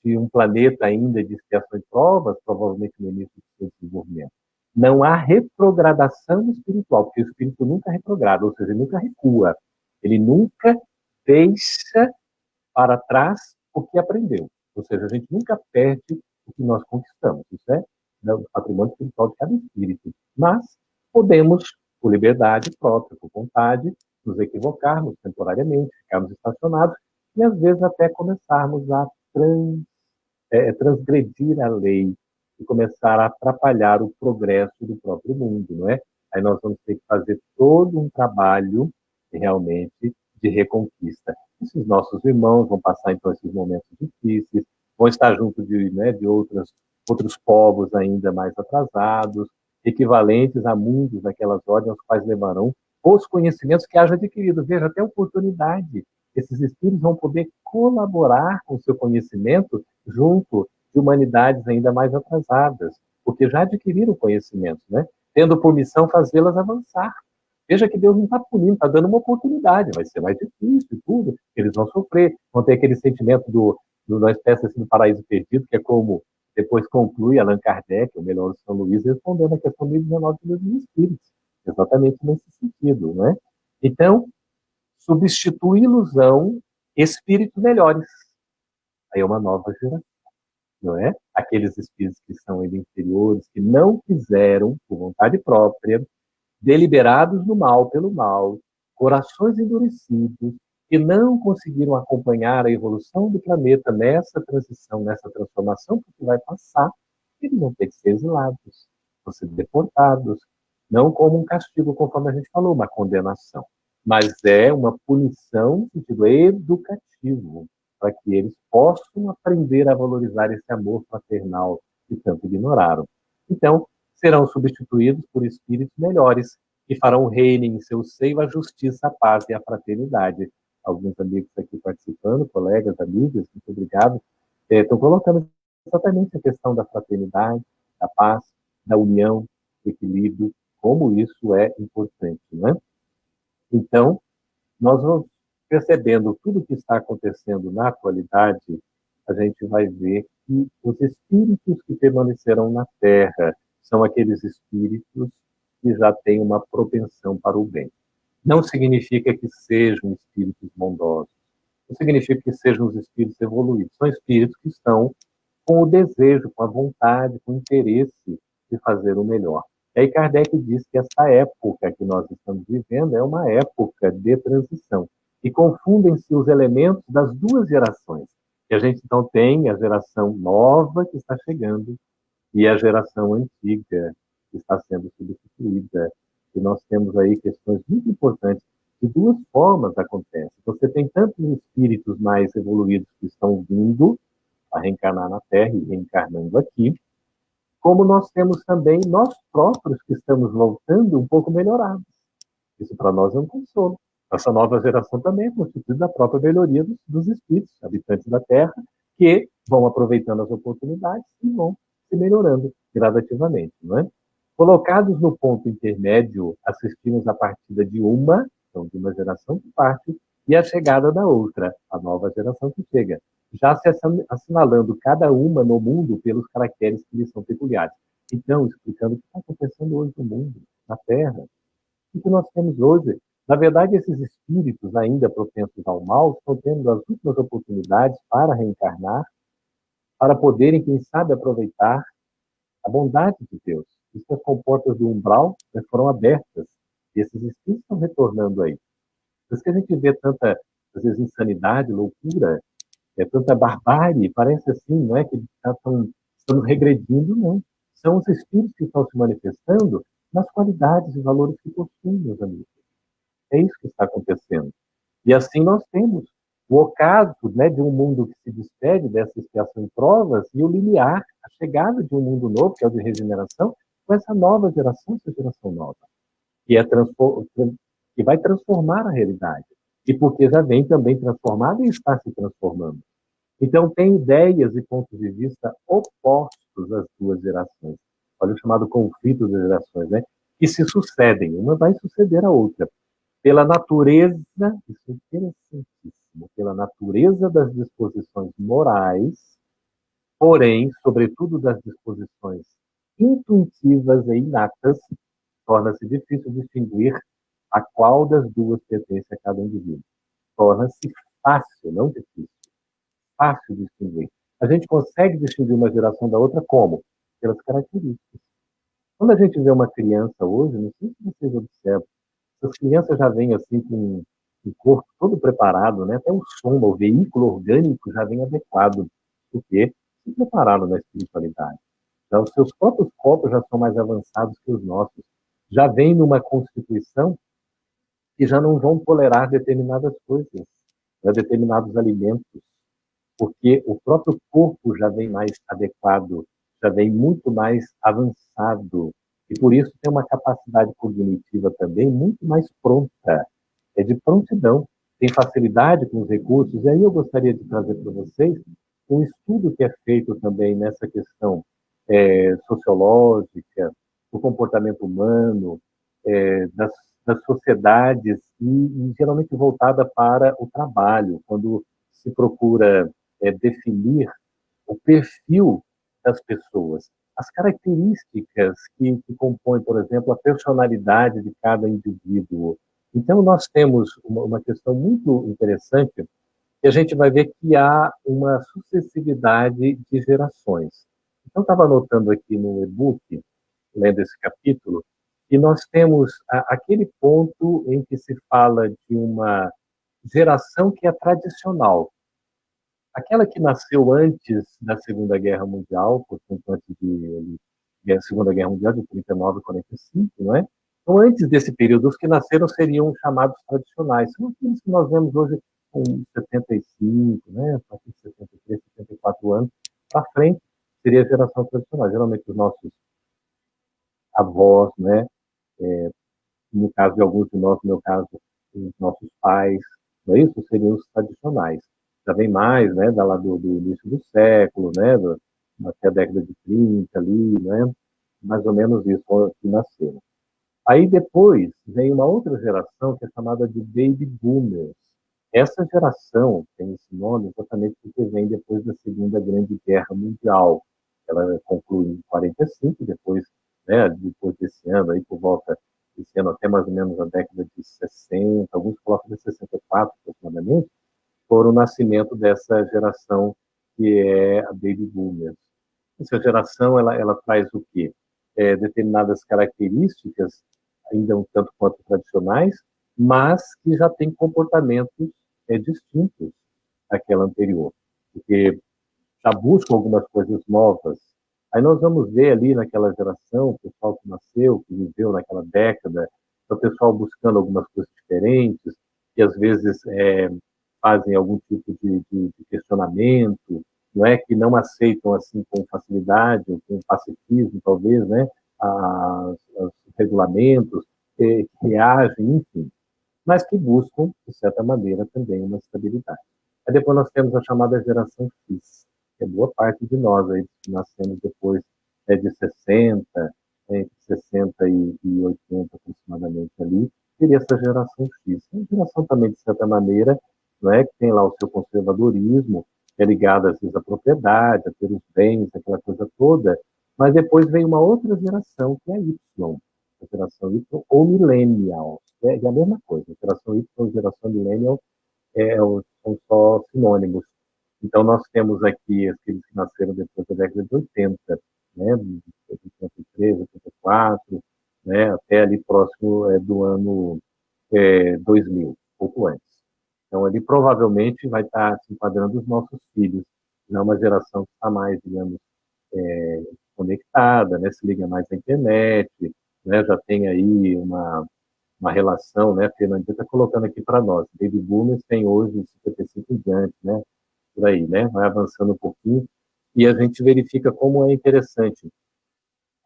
S2: de um planeta ainda de expiação e provas, provavelmente no início do seu desenvolvimento. Não há retrogradação espiritual, porque o espírito nunca retrograda, ou seja, ele nunca recua. Ele nunca deixa para trás o que aprendeu. Ou seja, a gente nunca perde o que nós conquistamos. Isso é o patrimônio espiritual de cada espírito. Mas podemos, por liberdade própria, por vontade, nos equivocarmos temporariamente, ficarmos estacionados e, às vezes, até começarmos a transgredir a lei e começar a atrapalhar o progresso do próprio mundo, não é? Aí nós vamos ter que fazer todo um trabalho, realmente, de reconquista. Esses nossos irmãos vão passar, então, esses momentos difíceis, vão estar junto de outros povos ainda mais atrasados, equivalentes a mundos daquelas ordens, aos quais levarão os conhecimentos que haja adquirido. Veja, até oportunidade. Esses espíritos vão poder colaborar com o seu conhecimento junto de humanidades ainda mais atrasadas, porque já adquiriram conhecimento, né? Tendo por missão fazê-las avançar. Veja que Deus não está punindo, está dando uma oportunidade, vai ser mais difícil e tudo, eles vão sofrer, vão ter aquele sentimento uma espécie assim, do paraíso perdido, que é como depois conclui Allan Kardec, o melhor São Luís, respondendo a questão 1019 dos espíritos, exatamente nesse sentido, não é? Então, substitui ilusão, espíritos melhores. Aí é uma nova geração, não é? Aqueles espíritos que são inferiores, que não quiseram, por vontade própria, deliberados no mal pelo mal, corações endurecidos, que não conseguiram acompanhar a evolução do planeta nessa transição, nessa transformação, porque vai passar, eles vão ter que ser exilados, vão ser deportados, não como um castigo, conforme a gente falou, uma condenação, mas é uma punição no sentido educativo, para que eles possam aprender a valorizar esse amor fraternal que tanto ignoraram. Então, serão substituídos por espíritos melhores, que farão reino em seu seio a justiça, a paz e a fraternidade. Alguns amigos aqui participando, colegas, amigas, muito obrigado. Estão colocando exatamente a questão da fraternidade, da paz, da união, do equilíbrio, como isso é importante, não é? Então, nós vamos percebendo tudo o que está acontecendo na atualidade, a gente vai ver que os espíritos que permanecerão na Terra são aqueles espíritos que já têm uma propensão para o bem. Não significa que sejam espíritos bondosos, não significa que sejam os espíritos evoluídos, são espíritos que estão com o desejo, com a vontade, com o interesse de fazer o melhor. E aí Kardec diz que essa época que nós estamos vivendo é uma época de transição, e confundem-se os elementos das duas gerações. E a gente então tem a geração nova que está chegando e a geração antiga que está sendo substituída. E nós temos aí questões muito importantes. De duas formas acontece. Você tem tanto os espíritos mais evoluídos que estão vindo a reencarnar na Terra e reencarnando aqui, como nós temos também nós próprios que estamos voltando um pouco melhorados. Isso para nós é um consolo. Essa nova geração também é constituída da própria melhoria dos espíritos, habitantes da Terra, que vão aproveitando as oportunidades e vão se melhorando gradativamente, não é? Colocados no ponto intermédio, assistimos a partida de uma geração que parte, e a chegada da outra, a nova geração que chega, já se assinalando cada uma no mundo pelos caracteres que lhes são peculiares. Então, explicando o que está acontecendo hoje no mundo, na Terra, o que nós temos hoje. Na verdade, esses espíritos ainda propensos ao mal estão tendo as últimas oportunidades para reencarnar, para poderem, quem sabe, aproveitar a bondade de Deus. As comportas do umbral foram abertas, e esses espíritos estão retornando aí. Por isso que a gente vê tanta, às vezes, insanidade, loucura, tanta barbárie, parece assim, não é que estamos regredindo, não. São os espíritos que estão se manifestando nas qualidades e valores que possuem, meus amigos. É isso que está acontecendo. E assim nós temos o ocaso, né, de um mundo que se despede dessa expiação em provas e o limiar, a chegada de um mundo novo, que é o de regeneração, com essa nova geração, essa geração nova, que vai transformar a realidade. E porque já vem também transformada e está se transformando. Então, tem ideias e pontos de vista opostos às duas gerações. Olha o chamado conflito das gerações, né? Que se sucedem, uma vai suceder a outra. Pela natureza, isso é interessantíssimo, pela natureza das disposições morais, porém, sobretudo das disposições intuitivas e inatas, torna-se difícil distinguir a qual das duas pertence a cada indivíduo. Torna-se fácil, não difícil, fácil distinguir. A gente consegue distinguir uma geração da outra como? Pelas características. Quando a gente vê uma criança hoje, não sei se vocês observam, as crianças já vêm assim com o corpo todo preparado, né? Até o som, o veículo orgânico já vem adequado, porque se prepararam na espiritualidade. Já os seus próprios corpos já são mais avançados que os nossos. Já vem numa constituição que já não vão tolerar determinadas coisas, né? Determinados alimentos, porque o próprio corpo já vem mais adequado, já vem muito mais avançado, e por isso tem uma capacidade cognitiva também muito mais pronta, é de prontidão, tem facilidade com os recursos, e aí eu gostaria de trazer para vocês um estudo que é feito também nessa questão sociológica, do comportamento humano, das sociedades, e geralmente voltada para o trabalho, quando se procura definir o perfil das pessoas, as características que compõem, por exemplo, a personalidade de cada indivíduo. Então, nós temos uma questão muito interessante, que a gente vai ver que há uma sucessividade de gerações. Então, estava anotando aqui no e-book, lendo esse capítulo, que nós temos aquele ponto em que se fala de uma geração que é tradicional, aquela que nasceu antes da Segunda Guerra Mundial, portanto, antes da Segunda Guerra Mundial, de 39 a 45, não é? Então, antes desse período, os que nasceram seriam chamados tradicionais. São aqueles que nós vemos hoje com 75, né? A partir de 73, 74 anos, para frente, seria a geração tradicional. Geralmente, os nossos avós, né? No caso de alguns de nós, no meu caso, os nossos pais, não é isso? Seriam os tradicionais. Já vem mais, né, lá do início do século, né, até a década de 30 ali, né, mais ou menos isso que nasceram. Aí depois vem uma outra geração que é chamada de Baby Boomers. Essa geração tem esse nome exatamente porque vem depois da Segunda Grande Guerra Mundial. Ela conclui em 45, depois, né, depois desse ano, aí por volta desse ano até mais ou menos a década de 60, alguns colocam de 64 aproximadamente, foram o nascimento dessa geração que é a Baby Boomers. Essa geração, ela traz o quê? Determinadas características, ainda um tanto quanto tradicionais, mas que já tem comportamentos distintos daquela anterior, porque já buscam algumas coisas novas. Aí nós vamos ver ali naquela geração, o pessoal que nasceu, que viveu naquela década, o pessoal buscando algumas coisas diferentes, que às vezes fazem algum tipo de questionamento, não é, que não aceitam assim com facilidade, ou com pacifismo talvez, né, os regulamentos, que reagem, enfim, mas que buscam, de certa maneira, também uma estabilidade. Aí depois nós temos a chamada geração X, que é boa parte de nós aí, que nascemos depois de 60, entre 60 e 80 aproximadamente ali, seria essa geração X. É uma geração também, de certa maneira, não é, que tem lá o seu conservadorismo, é ligada às vezes à propriedade, a ter os bens, aquela coisa toda, mas depois vem uma outra geração, que é a Y, a geração Y ou Millennials, é a mesma coisa, a geração Y e a geração Millennial são só sinônimos. Então, nós temos aqui aqueles que nasceram depois da década de 80, né, de 83, 84, né, até ali próximo do ano 2000, pouco antes. Então, ali provavelmente vai estar se enquadrando os nossos filhos, não uma geração que está mais, digamos, conectada, né, se liga mais à internet, né, já tem aí uma relação, né, a Fernandinha está colocando aqui para nós, Baby Boomers tem hoje 55 em diante, né, por aí, né, vai avançando um pouquinho, e a gente verifica como é interessante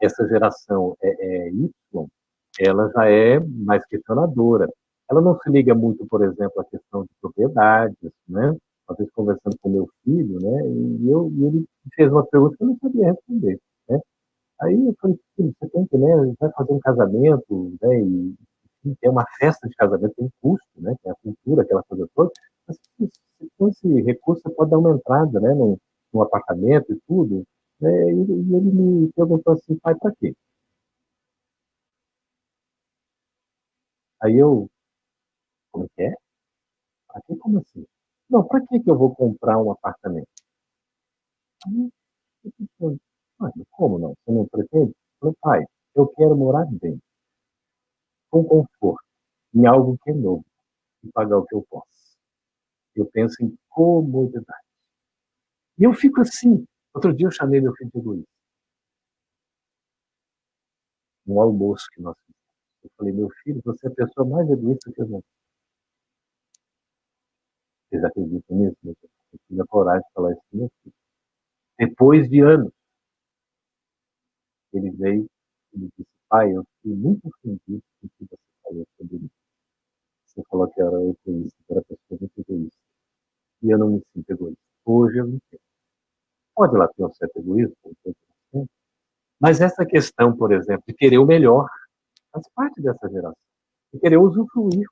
S2: essa geração Y, ela já é mais questionadora. Ela não se liga muito, por exemplo, à questão de propriedades, né? Às vezes conversando com meu filho, né? E ele fez uma pergunta que eu não sabia responder, né? Aí eu falei, filho, você tem que, né? Vai fazer um casamento, né? E tem uma festa de casamento, tem um custo, né? Tem a cultura, aquela coisa toda. Mas com esse recurso você pode dar uma entrada, né? um apartamento e tudo, e ele me perguntou assim, pai, para quê? Aí eu, como é que é? Para quê? Como assim? Não, para que eu vou comprar um apartamento? Aí eu pensando, mas como não? Você não pretende? Eu falei, pai, eu quero morar bem, com conforto, em algo que é novo, e pagar o que eu posso. Eu penso em comodidade. E eu fico assim. Outro dia eu chamei meu filho de egoísta. Um almoço que nós fizemos. Eu falei, meu filho, você é a pessoa mais egoísta que eu já vi. Vocês acreditam nisso? Eu tive a coragem de falar isso para meu filho. Depois de anos, ele veio e me disse, pai, eu fiquei muito ofendido com o que você falou sobre mim. Você falou que eu era egoísta, que eu era pessoa muito egoísta. E eu não me sinto egoísta. Hoje eu me entendo. Pode lá ter um certo egoísmo, mas essa questão, por exemplo, de querer o melhor, faz parte dessa geração. De querer usufruir.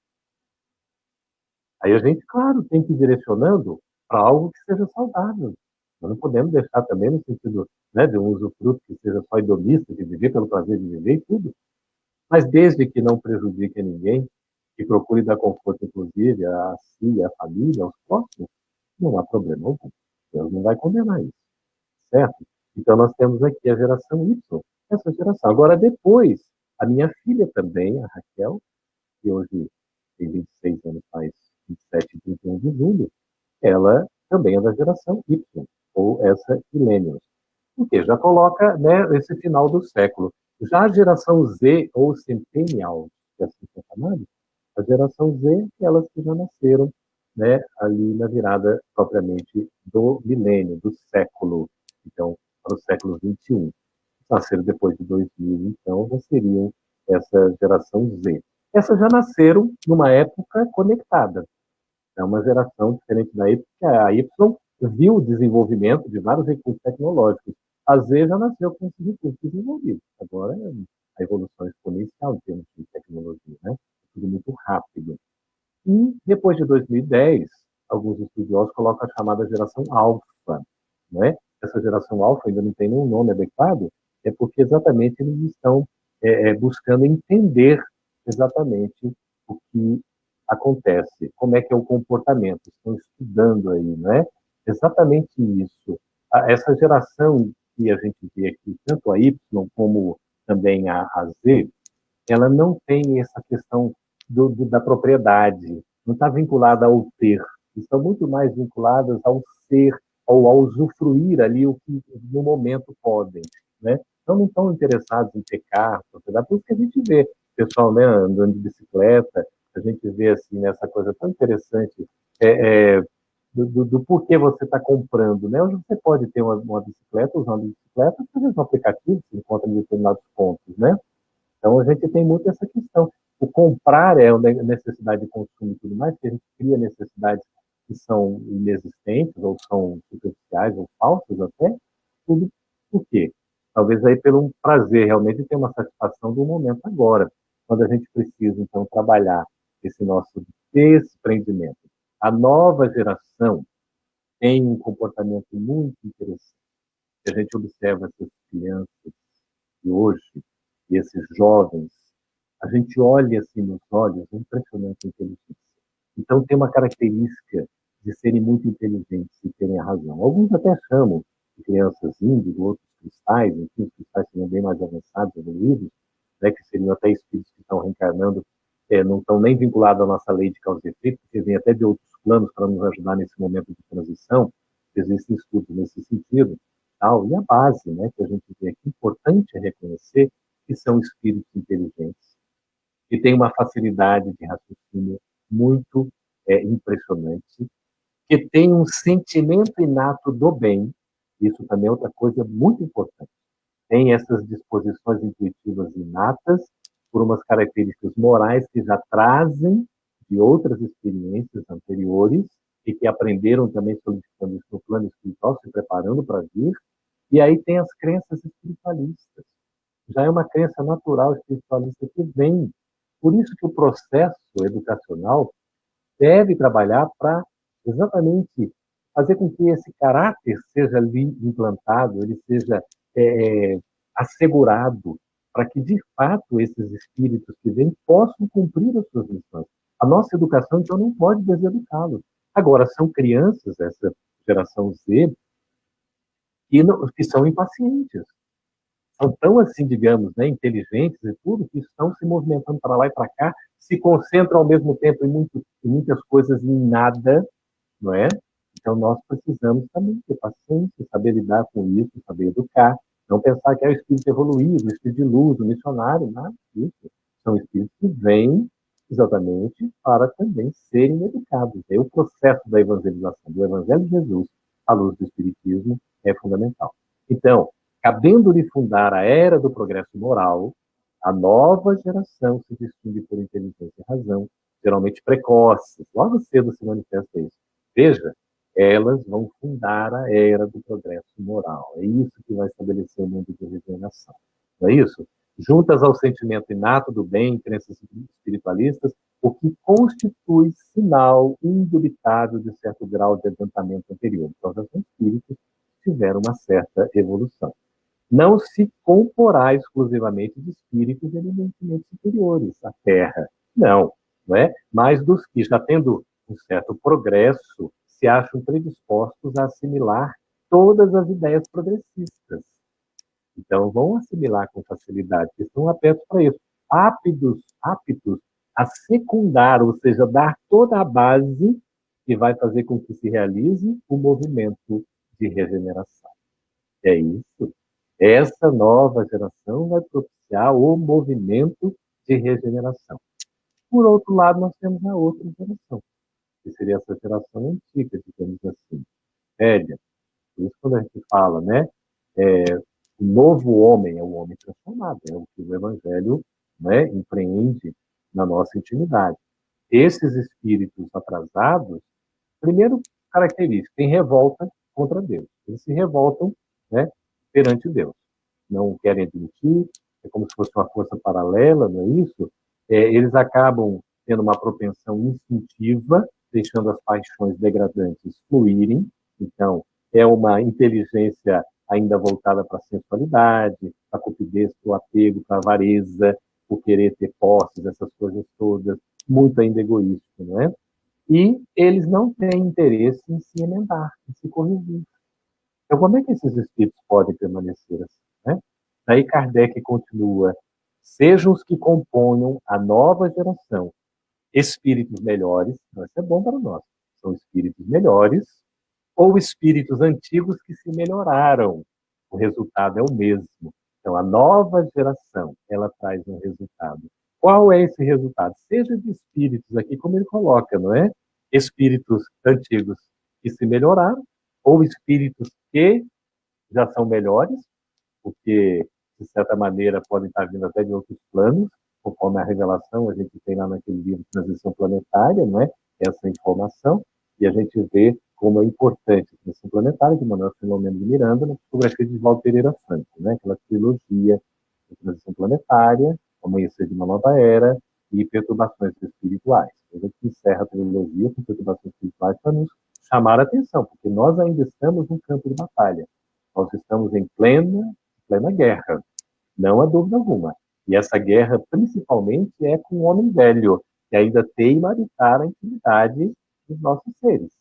S2: Aí a gente, claro, tem que ir direcionando para algo que seja saudável. Nós não podemos deixar também no sentido, né, de um usufruto que seja só hedonista, de viver pelo prazer de viver e tudo. Mas desde que não prejudique a ninguém, que procure dar conforto, inclusive, a si, à família, aos próximos, não há problema algum. Deus não vai condenar isso, certo? Então nós temos aqui a geração Y, essa geração. Agora depois, a minha filha também, a Raquel, que hoje tem 26 anos, faz 27, 31 de julho, ela também é da geração Y, ou essa millennials. Porque já coloca, né, esse final do século. Já a geração Z, ou Centennial, que assim é chamada, a geração Z, elas que já nasceram, né, ali na virada propriamente do milênio, do século, então, para o século XXI. Nasceram depois de 2000, então, já seriam essa geração Z. Essas já nasceram numa época conectada. É uma geração diferente da Y, porque a Y viu o desenvolvimento de vários recursos tecnológicos. A Z já nasceu com esses recursos desenvolvidos. Agora é a evolução exponencial em termos de tecnologia, né? Tudo muito rápido. E depois de 2010, alguns estudiosos colocam a chamada geração alfa, né? Essa geração alfa ainda não tem nenhum nome adequado, é porque exatamente eles estão buscando entender exatamente o que acontece, como é que é o comportamento, estão estudando aí, né? Exatamente isso. Essa geração que a gente vê aqui, tanto a Y como também a Z, ela não tem essa questão da propriedade, não está vinculada ao ter, estão muito mais vinculadas ao ser, ou ao usufruir ali o que no momento podem, né? Então não estão interessados em ter carro, propriedade, por isso que a gente vê pessoal, né, andando de bicicleta, a gente vê assim nessa coisa tão interessante do porquê você está comprando, né? Hoje você pode ter uma bicicleta, usar uma bicicleta, através um aplicativo, você encontra em determinados pontos, né? Então, a gente tem muito essa questão. O comprar é uma necessidade de consumo e tudo mais, que a gente cria necessidades que são inexistentes, ou são superficiais, ou falsas até. Tudo por quê? Talvez aí pelo um prazer, realmente, de ter uma satisfação do momento agora. Quando a gente precisa, então, trabalhar esse nosso desprendimento. A nova geração tem um comportamento muito interessante. A gente observa essas crianças de hoje, e esses jovens, a gente olha assim nos olhos, é impressionante a inteligência. Então tem uma característica de serem muito inteligentes e terem a razão. Alguns até chamam de crianças índigo, outros cristais, enfim, os cristais seriam bem mais avançados, evoluídos, né, que seriam até espíritos que estão reencarnando, não estão nem vinculados à nossa lei de causa e efeito, porque vêm até de outros planos para nos ajudar nesse momento de transição. Existem estudos nesse sentido. Tal. E a base, né, que a gente vê aqui, importante é reconhecer que são espíritos inteligentes, que têm uma facilidade de raciocínio muito impressionante, que têm um sentimento inato do bem, isso também é outra coisa muito importante. Tem essas disposições intuitivas inatas, por umas características morais que já trazem de outras experiências anteriores e que aprenderam também solidificando isso no plano espiritual, se preparando para vir. E aí tem as crenças espiritualistas. Já é uma crença natural espiritualista que vem. Por isso que o processo educacional deve trabalhar para exatamente fazer com que esse caráter seja ali implantado, ele seja assegurado, para que, de fato, esses espíritos que vêm possam cumprir as suas missões. A nossa educação, então, não pode deseducá-los. Agora, são crianças, essa geração Z, que são impacientes. São tão, assim, digamos, né, inteligentes e tudo, que estão se movimentando para lá e para cá, se concentram ao mesmo tempo em muitas coisas e em nada, não é? Então, nós precisamos também ter paciência, saber lidar com isso, saber educar, não pensar que é o espírito evoluído, o espírito de luz, o missionário, nada disso. São espíritos que vêm exatamente para também serem educados. E o processo da evangelização do Evangelho de Jesus, à luz do Espiritismo, é fundamental. Então, cabendo-lhe fundar a era do progresso moral, a nova geração se distingue por inteligência e razão, geralmente precoces. Logo cedo se manifesta isso. Veja, elas vão fundar a era do progresso moral. É isso que vai estabelecer o mundo de regeneração. Não é isso? Juntas ao sentimento inato do bem, crenças espiritualistas, o que constitui sinal indubitável de certo grau de adiantamento anterior. Então, os espíritos tiveram uma certa evolução. Não se comporá exclusivamente de espíritos eminentemente superiores à Terra. Não, não é? Mas dos que, já tendo um certo progresso, se acham predispostos a assimilar todas as ideias progressistas. Então, vão assimilar com facilidade, porque estão abertos para isso. Aptos a secundar, ou seja, dar toda a base que vai fazer com que se realize o movimento de regeneração. É isso. Essa nova geração vai propiciar o movimento de regeneração. Por outro lado, nós temos a outra geração, que seria essa geração antiga, digamos assim, velha. Por isso, quando a gente fala, né, o novo homem é o homem transformado, é o que o Evangelho, né, empreende na nossa intimidade. Esses espíritos atrasados, primeiro característica, tem revolta contra Deus. Eles se revoltam, né, perante Deus. Não querem admitir, é como se fosse uma força paralela, não é isso? Eles acabam tendo uma propensão instintiva, deixando as paixões degradantes fluírem. Então, é uma inteligência ainda voltada para a sensualidade, para a cupidez, para o apego, para a avareza, por querer ter posses, essas coisas todas, muito ainda egoísta, não é? E eles não têm interesse em se emendar, em se corrigir. Então, como é que esses espíritos podem permanecer assim, né? Daí Kardec continua: sejam os que componham a nova geração espíritos melhores, então isso é bom para nós, são espíritos melhores, ou espíritos antigos que se melhoraram. O resultado é o mesmo. Então, a nova geração, ela traz um resultado. Qual é esse resultado? Seja de espíritos aqui, como ele coloca, não é? Espíritos antigos que se melhoraram, ou espíritos que já são melhores, porque, de certa maneira, podem estar vindo até de outros planos, conforme a revelação, a gente tem lá naquele livro Transição Planetária, não é? Essa informação, e a gente vê como é importante a Transição Planetária, de Manuel Filomeno de Miranda, na fotografia de Valdo Pereira Franco, né? Aquela trilogia de Transição Planetária, Amanhecer de uma Nova Era e Perturbações Espirituais. A gente encerra a trilogia com Perturbações Espirituais para nos chamar a atenção, porque nós ainda estamos no campo de batalha. Nós estamos em plena guerra, não há dúvida alguma. E essa guerra, principalmente, é com o homem velho, que ainda teima a habitar a intimidade dos nossos seres.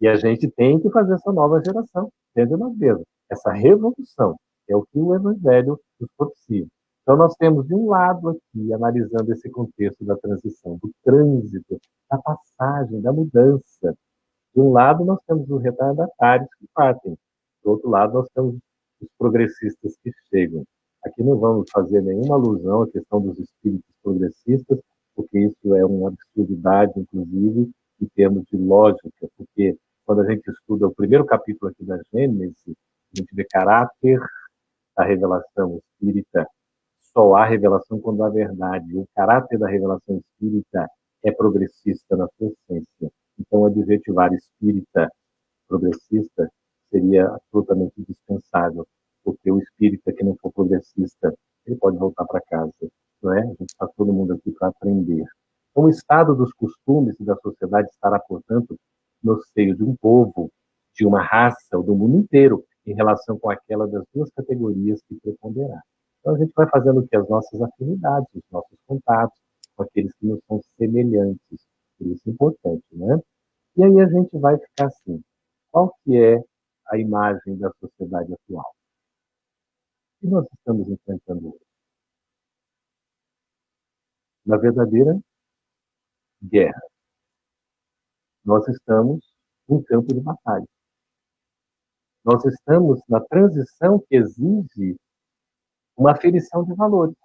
S2: E a gente tem que fazer essa nova geração, dentro de nós mesmos. Essa revolução é o que o Evangelho nos propicia. Então, nós temos, de um lado aqui, analisando esse contexto da transição, do trânsito, da passagem, da mudança. De um lado, nós temos os retardatários que partem. Do outro lado, nós temos os progressistas que chegam. Aqui não vamos fazer nenhuma alusão à questão dos espíritos progressistas, porque isso é uma absurdidade, inclusive, em termos de lógica, porque quando a gente estuda o primeiro capítulo aqui da Gênesis, a gente vê caráter da revelação espírita. Só há revelação quando há verdade. O caráter da revelação espírita é progressista na sua essência. Então, adjetivar espírita progressista seria absolutamente indispensável, porque o espírita que não for progressista, ele pode voltar para casa, não é? A gente está todo mundo aqui para aprender. Então, o estado dos costumes e da sociedade estará, portanto, no seio de um povo de uma raça ou do mundo inteiro em relação com aquela das duas categorias que preponderar. Então, a gente vai fazendo o que? As nossas afinidades, os nossos contatos com aqueles que nos são semelhantes. Por isso é importante, né? E aí a gente vai ficar assim, qual que é a imagem da sociedade atual? O que nós estamos enfrentando hoje? Na verdadeira guerra. Nós estamos em campo de batalha. Nós estamos na transição que exige uma aferição de valores.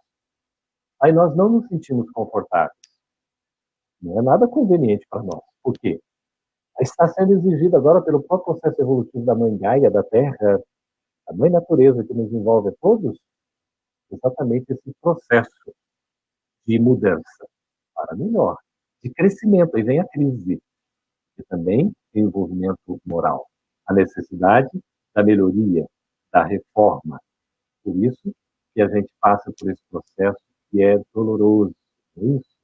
S2: Aí nós não nos sentimos confortáveis. Não é nada conveniente para nós. Por quê? Está sendo exigido agora pelo próprio processo evolutivo da mãe Gaia, da Terra, a mãe natureza que nos envolve a todos, exatamente esse processo de mudança para melhor, de crescimento. Aí vem a crise, e também tem envolvimento moral, a necessidade da melhoria, da reforma. Por isso que a gente passa por esse processo que é doloroso. É isso.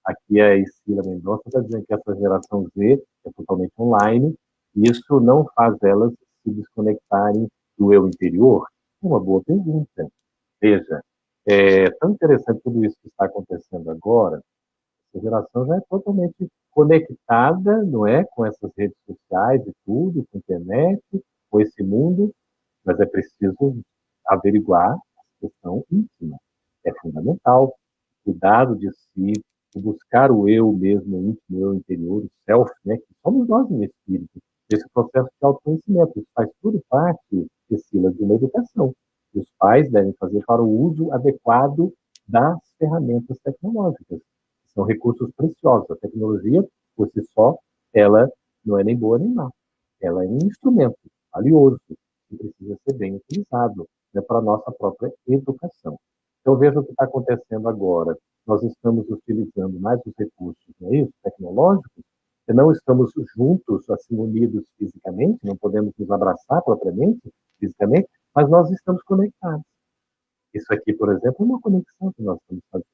S2: Aqui a Isila Mendonça está dizendo que essa geração Z é totalmente online, e isso não faz elas se desconectarem do eu interior? É uma boa pergunta. Veja, é tão interessante tudo isso que está acontecendo agora. Essa geração já é totalmente conectada, não é, com essas redes sociais e tudo, com a internet, com esse mundo, mas é preciso averiguar a questão íntima. É fundamental. Cuidado de si, buscar o eu mesmo, o íntimo, o eu interior, o self, né, que somos nós no espírito. Esse processo de autoconhecimento, isso faz tudo parte, Priscila, de uma educação. Os pais devem fazer para o uso adequado das ferramentas tecnológicas. São recursos preciosos. A tecnologia, por si só, ela não é nem boa nem má. Ela é um instrumento valioso que precisa ser bem utilizado, né, para a nossa própria educação. Então, veja o que está acontecendo agora. Nós estamos utilizando mais os recursos, não é isso, tecnológicos, e não estamos juntos, assim, unidos fisicamente, não podemos nos abraçar propriamente, fisicamente, mas nós estamos conectados. Isso aqui, por exemplo, é uma conexão que nós estamos fazendo,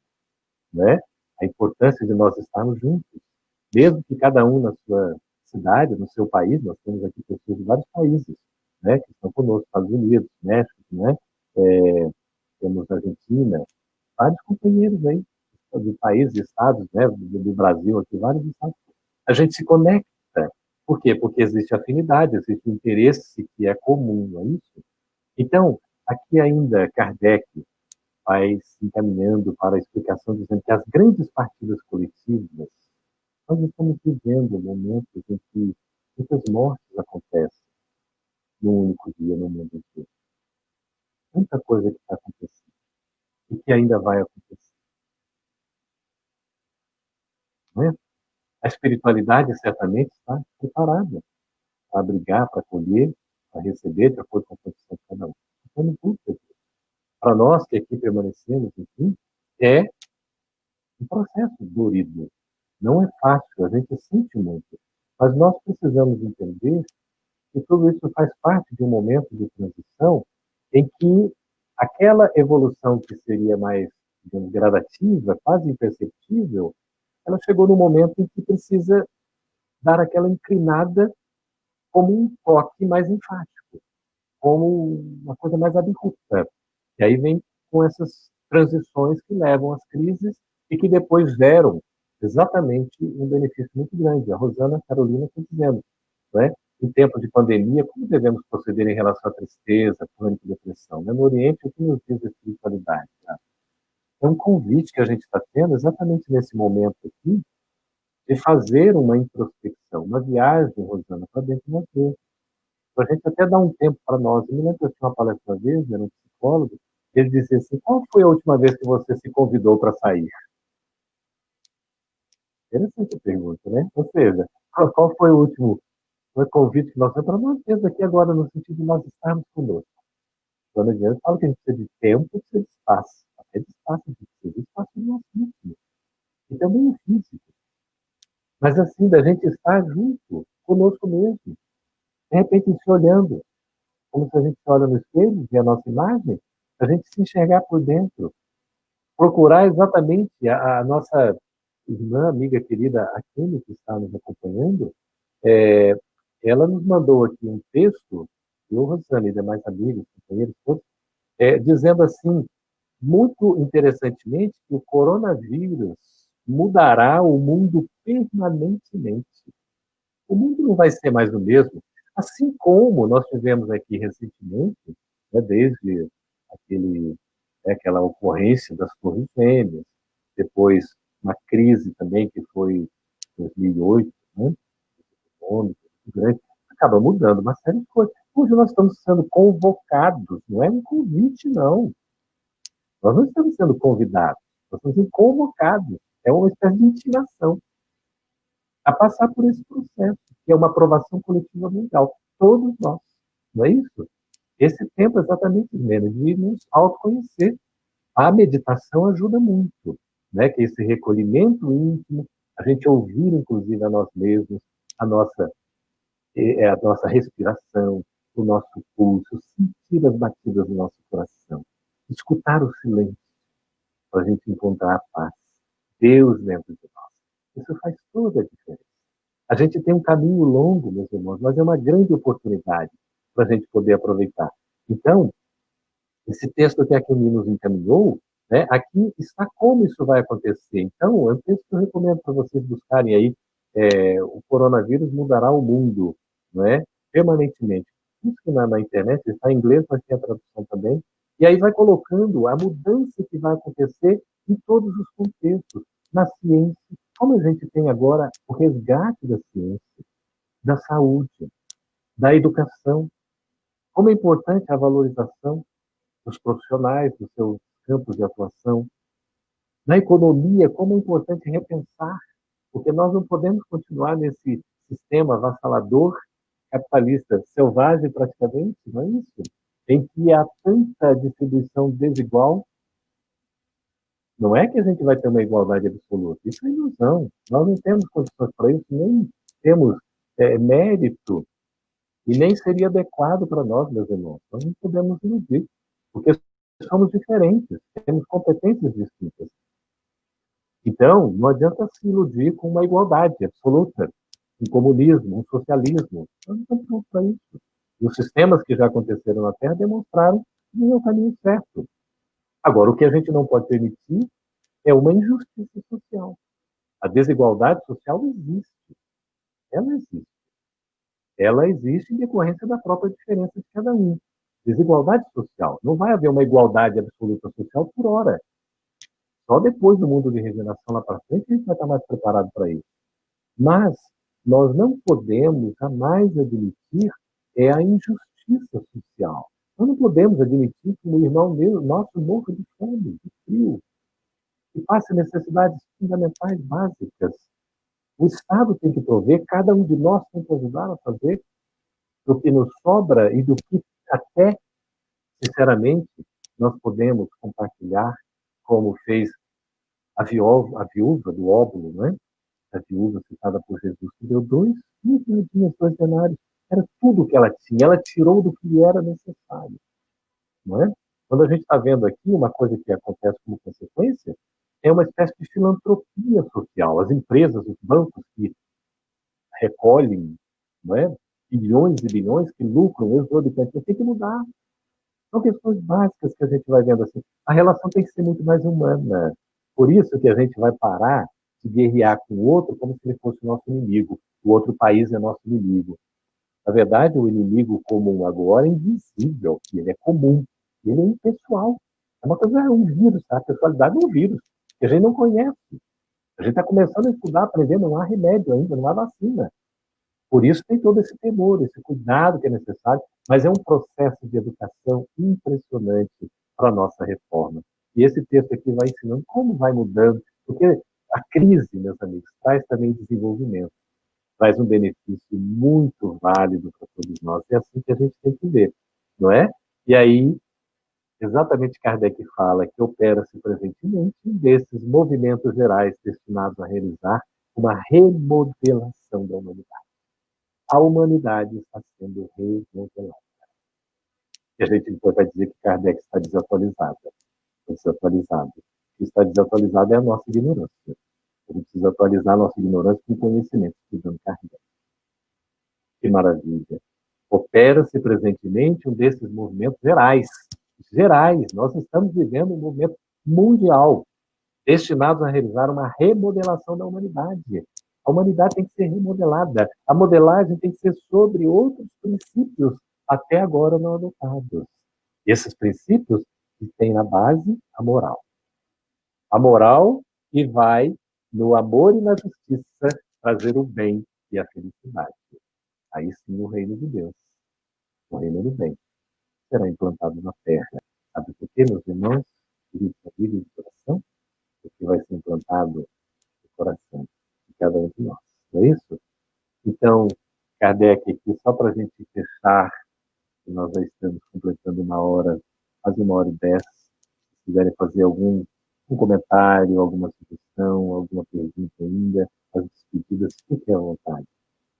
S2: né? A importância de nós estarmos juntos, mesmo que cada um na sua cidade, no seu país, nós temos aqui pessoas de vários países, né, que estão conosco, Estados Unidos, México, né, temos Argentina, vários companheiros aí, de países, de estados, né, do Brasil, aqui, vários estados. A gente se conecta. Por quê? Porque existe afinidade, existe um interesse que é comum, não é isso? Então, aqui ainda Kardec vai se encaminhando para a explicação, dizendo que as grandes partidas coletivas, nós estamos vivendo momentos em que muitas mortes acontecem num único dia no mundo inteiro. Muita coisa que está acontecendo e que ainda vai acontecer. Não é? A espiritualidade certamente está preparada para abrigar, para acolher, para receber, de acordo com a condição de cada um. Então, não dúvida disso. Para nós que aqui permanecemos, enfim, é um processo dolorido. Não é fácil, a gente sente muito. Mas nós precisamos entender que tudo isso faz parte de um momento de transição em que aquela evolução que seria mais, digamos, gradativa, quase imperceptível, ela chegou no momento em que precisa dar aquela inclinada como um toque mais enfático, como uma coisa mais abrupta. E aí vem com essas transições que levam às crises e que depois geram exatamente um benefício muito grande. A Rosana Carolina está dizendo, né? Em tempos de pandemia, como devemos proceder em relação à tristeza, pânico e depressão? No Oriente, o que nos diz a espiritualidade? Tá? É um convite que a gente está tendo exatamente nesse momento aqui, de fazer uma introspecção, uma viagem, Rosana, para dentro de nós mesmos. Para a gente até dar um tempo para nós. Eu me lembro que eu tinha uma palestra uma vez, era um psicólogo, ele dizia assim, qual foi a última vez que você se convidou para sair? Interessante a pergunta, né? Ou seja, qual foi o último convite que nós temos para nós mesmos aqui agora, no sentido de nós estarmos conosco? Dona Diana fala que a gente precisa de tempo, precisa de espaço. Até de espaço, a gente precisa de espaço no nosso íntimo. E também o físico. Mas assim, da gente estar junto, conosco mesmo. De repente, se olhando, como se a gente se olha no espelho, vê a nossa imagem, a gente se enxergar por dentro. Procurar exatamente a nossa irmã, amiga querida, a Kimi, que está nos acompanhando, ela nos mandou aqui um texto, eu, Rosane, e demais amigos, companheiros, todos, dizendo assim, muito interessantemente, que o coronavírus mudará o mundo permanentemente. O mundo não vai ser mais o mesmo, assim como nós tivemos aqui recentemente, né, desde aquela ocorrência das Torres Gêmeas, depois uma crise também que foi em 2008, né, econômica, muito grande, acaba mudando uma série de coisas. Hoje nós estamos sendo convocados, não é um convite, não. Nós não estamos sendo convidados, nós estamos sendo convocados. É uma espécie de intimação a passar por esse processo, que é uma aprovação coletiva mundial. Todos nós, não é isso? Esse tempo é exatamente mesmo, de nos autoconhecer. A meditação ajuda muito, né? Que é esse recolhimento íntimo, a gente ouvir, inclusive, a nós mesmos, a nossa respiração, o nosso pulso, sentir as batidas do nosso coração, escutar o silêncio, para a gente encontrar a paz. Deus dentro de nós. Isso faz toda a diferença. A gente tem um caminho longo, meus irmãos, mas é uma grande oportunidade para a gente poder aproveitar. Então, esse texto que a Kelly nos encaminhou, né, aqui está como isso vai acontecer. Então, é um texto que eu recomendo para vocês buscarem aí. O coronavírus mudará o mundo, não é? Permanentemente. Isso que na internet está em inglês, mas tem a tradução também. E aí vai colocando a mudança que vai acontecer em todos os contextos. Na ciência, como a gente tem agora o resgate da ciência, da saúde, da educação, como é importante a valorização dos profissionais, dos seus campos de atuação. Na economia, como é importante repensar, porque nós não podemos continuar nesse sistema avassalador, capitalista, selvagem praticamente, não é isso? Em que há tanta distribuição desigual. Não é que a gente vai ter uma igualdade absoluta, isso é ilusão. Nós não temos condições para isso, nem temos mérito, e nem seria adequado para nós, meus irmãos. Nós não podemos iludir, porque somos diferentes, temos competências distintas. Então, não adianta se iludir com uma igualdade absoluta, um comunismo, um socialismo. Nós não estamos prontos para isso. E os sistemas que já aconteceram na Terra demonstraram que não é o caminho certo. Agora, o que a gente não pode permitir é uma injustiça social. A desigualdade social existe. Ela existe. Ela existe em decorrência da própria diferença de cada um. Desigualdade social. Não vai haver uma igualdade absoluta social por hora. Só depois do mundo de regeneração lá para frente a gente vai estar mais preparado para isso. Mas nós não podemos jamais admitir a injustiça social. Nós não podemos admitir que um irmão nosso morra de fome, de frio, que passe necessidades fundamentais básicas. O Estado tem que prover, cada um de nós tem que ajudar a fazer do que nos sobra e do que até, sinceramente, nós podemos compartilhar, como fez a viúva do óbolo, né? A viúva citada por Jesus, que deu 2 denários. Era tudo o que ela tinha. Ela tirou do que lhe era necessário. Não é? Quando a gente está vendo aqui, uma coisa que acontece como consequência é uma espécie de filantropia social. As empresas, os bancos que recolhem, não é, bilhões e bilhões, que lucram exorbitantemente, tem que mudar. São questões básicas que a gente vai vendo assim. A relação tem que ser muito mais humana. Por isso que a gente vai parar de guerrear com o outro como se ele fosse nosso inimigo. O outro país é nosso inimigo. Na verdade, o inimigo comum agora é invisível, ele é comum, ele é impessoal. É uma coisa, é um vírus, tá? A pessoalidade é um vírus, que a gente não conhece. A gente está começando a estudar, aprender, não há remédio ainda, não há vacina. Por isso tem todo esse temor, esse cuidado que é necessário, mas é um processo de educação impressionante para a nossa reforma. E esse texto aqui vai ensinando como vai mudando, porque a crise, meus amigos, traz também desenvolvimento, traz um benefício muito válido para todos nós. É assim que a gente tem que ver, não é? E aí, exatamente Kardec fala que opera-se presentemente um desses movimentos gerais destinados a realizar uma remodelação da humanidade. A humanidade está sendo remodelada. E a gente depois vai dizer que Kardec está desatualizado. Desatualizado. O que está desatualizado é a nossa ignorância. A gente precisa atualizar a nossa ignorância com conhecimento, estudando Kardec. Que maravilha! Opera-se presentemente um desses movimentos gerais. Nós estamos vivendo um movimento mundial, destinados a realizar uma remodelação da humanidade. A humanidade tem que ser remodelada. A modelagem tem que ser sobre outros princípios, até agora não adotados. E esses princípios têm na base a moral. A moral que vai no amor e na justiça trazer o bem e a felicidade. Aí sim o reino de Deus, o reino do bem, será implantado na terra. Sabe por quê, meus irmãos, queridos amigos de coração? Porque vai ser implantado no coração de cada um de nós. Não é isso? Então, Kardec aqui, só para a gente fechar, que nós já estamos completando uma hora, quase 1h10, se quiserem fazer algum comentário, alguma sugestão, alguma pergunta ainda, as despedidas, fiquem à vontade.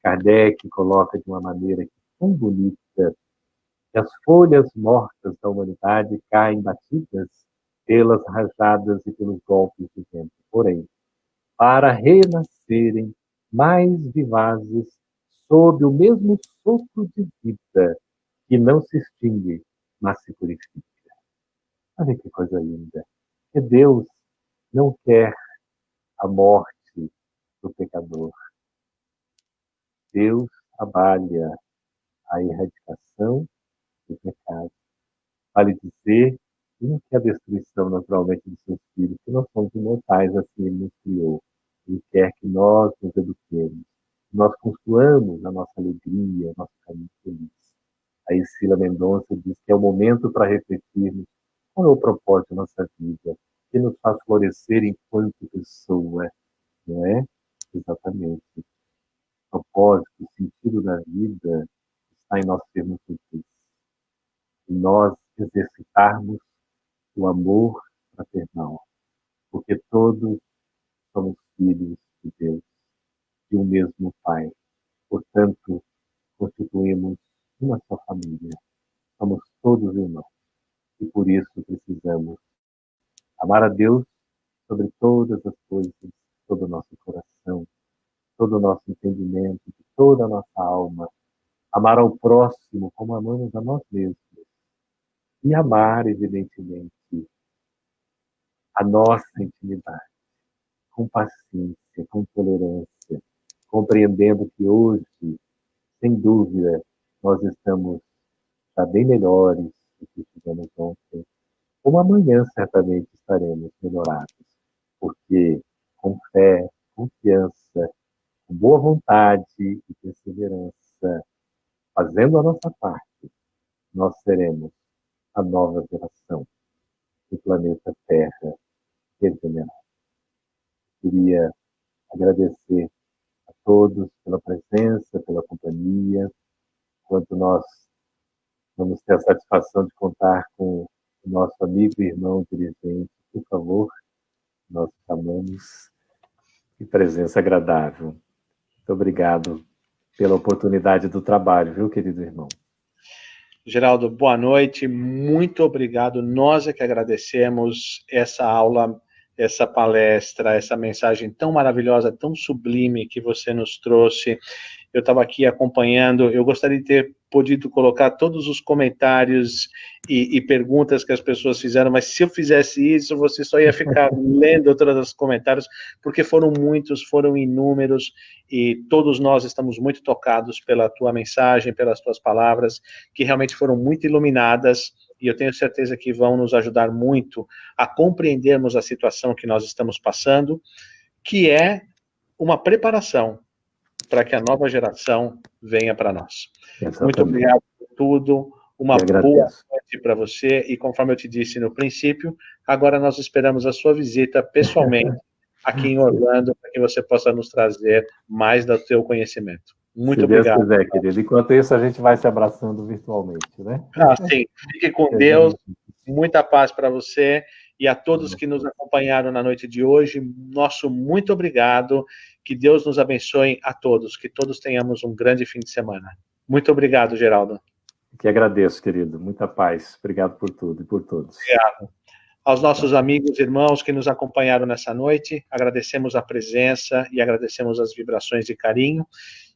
S2: Kardec coloca de uma maneira tão bonita que as folhas mortas da humanidade caem batidas pelas rajadas e pelos golpes do vento. Porém, para renascerem mais vivazes sob o mesmo sopro de vida que não se extingue, mas se purifica. Olha que coisa linda. Que Deus não quer a morte do pecador. Deus trabalha a erradicação do pecado. Vale dizer que a destruição, naturalmente, dos seus filhos, que nós somos imortais, assim Ele nos criou. Ele quer que nós nos eduquemos, nós construamos a nossa alegria, nosso caminho feliz. A Ercília Mendonça diz que é o momento para refletirmos qual é o propósito da nossa vida, que nos faz florescer enquanto pessoa, não é? Exatamente. O propósito, o sentido da vida está em nós sermos felizes, em nós exercitarmos o amor fraternal, porque todos somos filhos de Deus, de um mesmo Pai. Portanto, constituímos uma só família. Somos todos irmãos. E por isso precisamos amar a Deus sobre todas as coisas, todo o nosso coração, todo o nosso entendimento, de toda a nossa alma. Amar ao próximo como amamos a nós mesmos. E amar, evidentemente, a nossa intimidade, com paciência, com tolerância, compreendendo que hoje, sem dúvida, nós estamos já bem melhores do que estivemos ontem, como amanhã certamente estaremos melhorados, porque com fé, confiança, com boa vontade e perseverança, fazendo a nossa parte, nós seremos a nova geração do planeta Terra regenerado. Queria agradecer a todos pela presença, pela companhia, enquanto nós vamos ter a satisfação de contar com o nosso amigo e irmão dirigente. Por favor, nós chamamos de presença agradável. Muito obrigado pela oportunidade do trabalho, viu, querido irmão?
S1: Geraldo, boa noite, muito obrigado. Nós é que agradecemos essa aula, essa palestra, essa mensagem tão maravilhosa, tão sublime que você nos trouxe. Eu estava aqui acompanhando, eu gostaria de ter podido colocar todos os comentários e perguntas que as pessoas fizeram, mas se eu fizesse isso, você só ia ficar lendo todos os comentários, porque foram muitos, foram inúmeros, e todos nós estamos muito tocados pela tua mensagem, pelas tuas palavras, que realmente foram muito iluminadas, e eu tenho certeza que vão nos ajudar muito a compreendermos a situação que nós estamos passando, que é uma preparação para que a nova geração venha para nós. Exatamente. Muito obrigado por tudo, uma boa noite para você, e conforme eu te disse no princípio, agora nós esperamos a sua visita pessoalmente aqui em Orlando, para que você possa nos trazer mais do teu conhecimento. Muito obrigado.
S2: Se Deus quiser, querido. Enquanto isso, a gente vai se abraçando virtualmente, né?
S1: Ah, sim. Fique com Deus, muita paz para você, e a todos que nos acompanharam na noite de hoje, nosso muito obrigado, que Deus nos abençoe a todos, que todos tenhamos um grande fim de semana. Muito obrigado, Geraldo.
S2: Que agradeço, querido, muita paz, obrigado por tudo e por todos.
S1: Obrigado. Aos nossos amigos e irmãos que nos acompanharam nessa noite, agradecemos a presença e agradecemos as vibrações de carinho,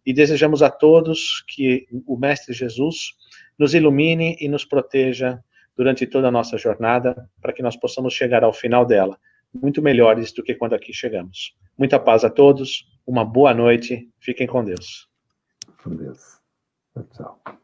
S1: e desejamos a todos que o Mestre Jesus nos ilumine e nos proteja durante toda a nossa jornada, para que nós possamos chegar ao final dela muito melhores do que quando aqui chegamos. Muita paz a todos, uma boa noite, fiquem com Deus.
S2: Com Deus. Tchau, tchau.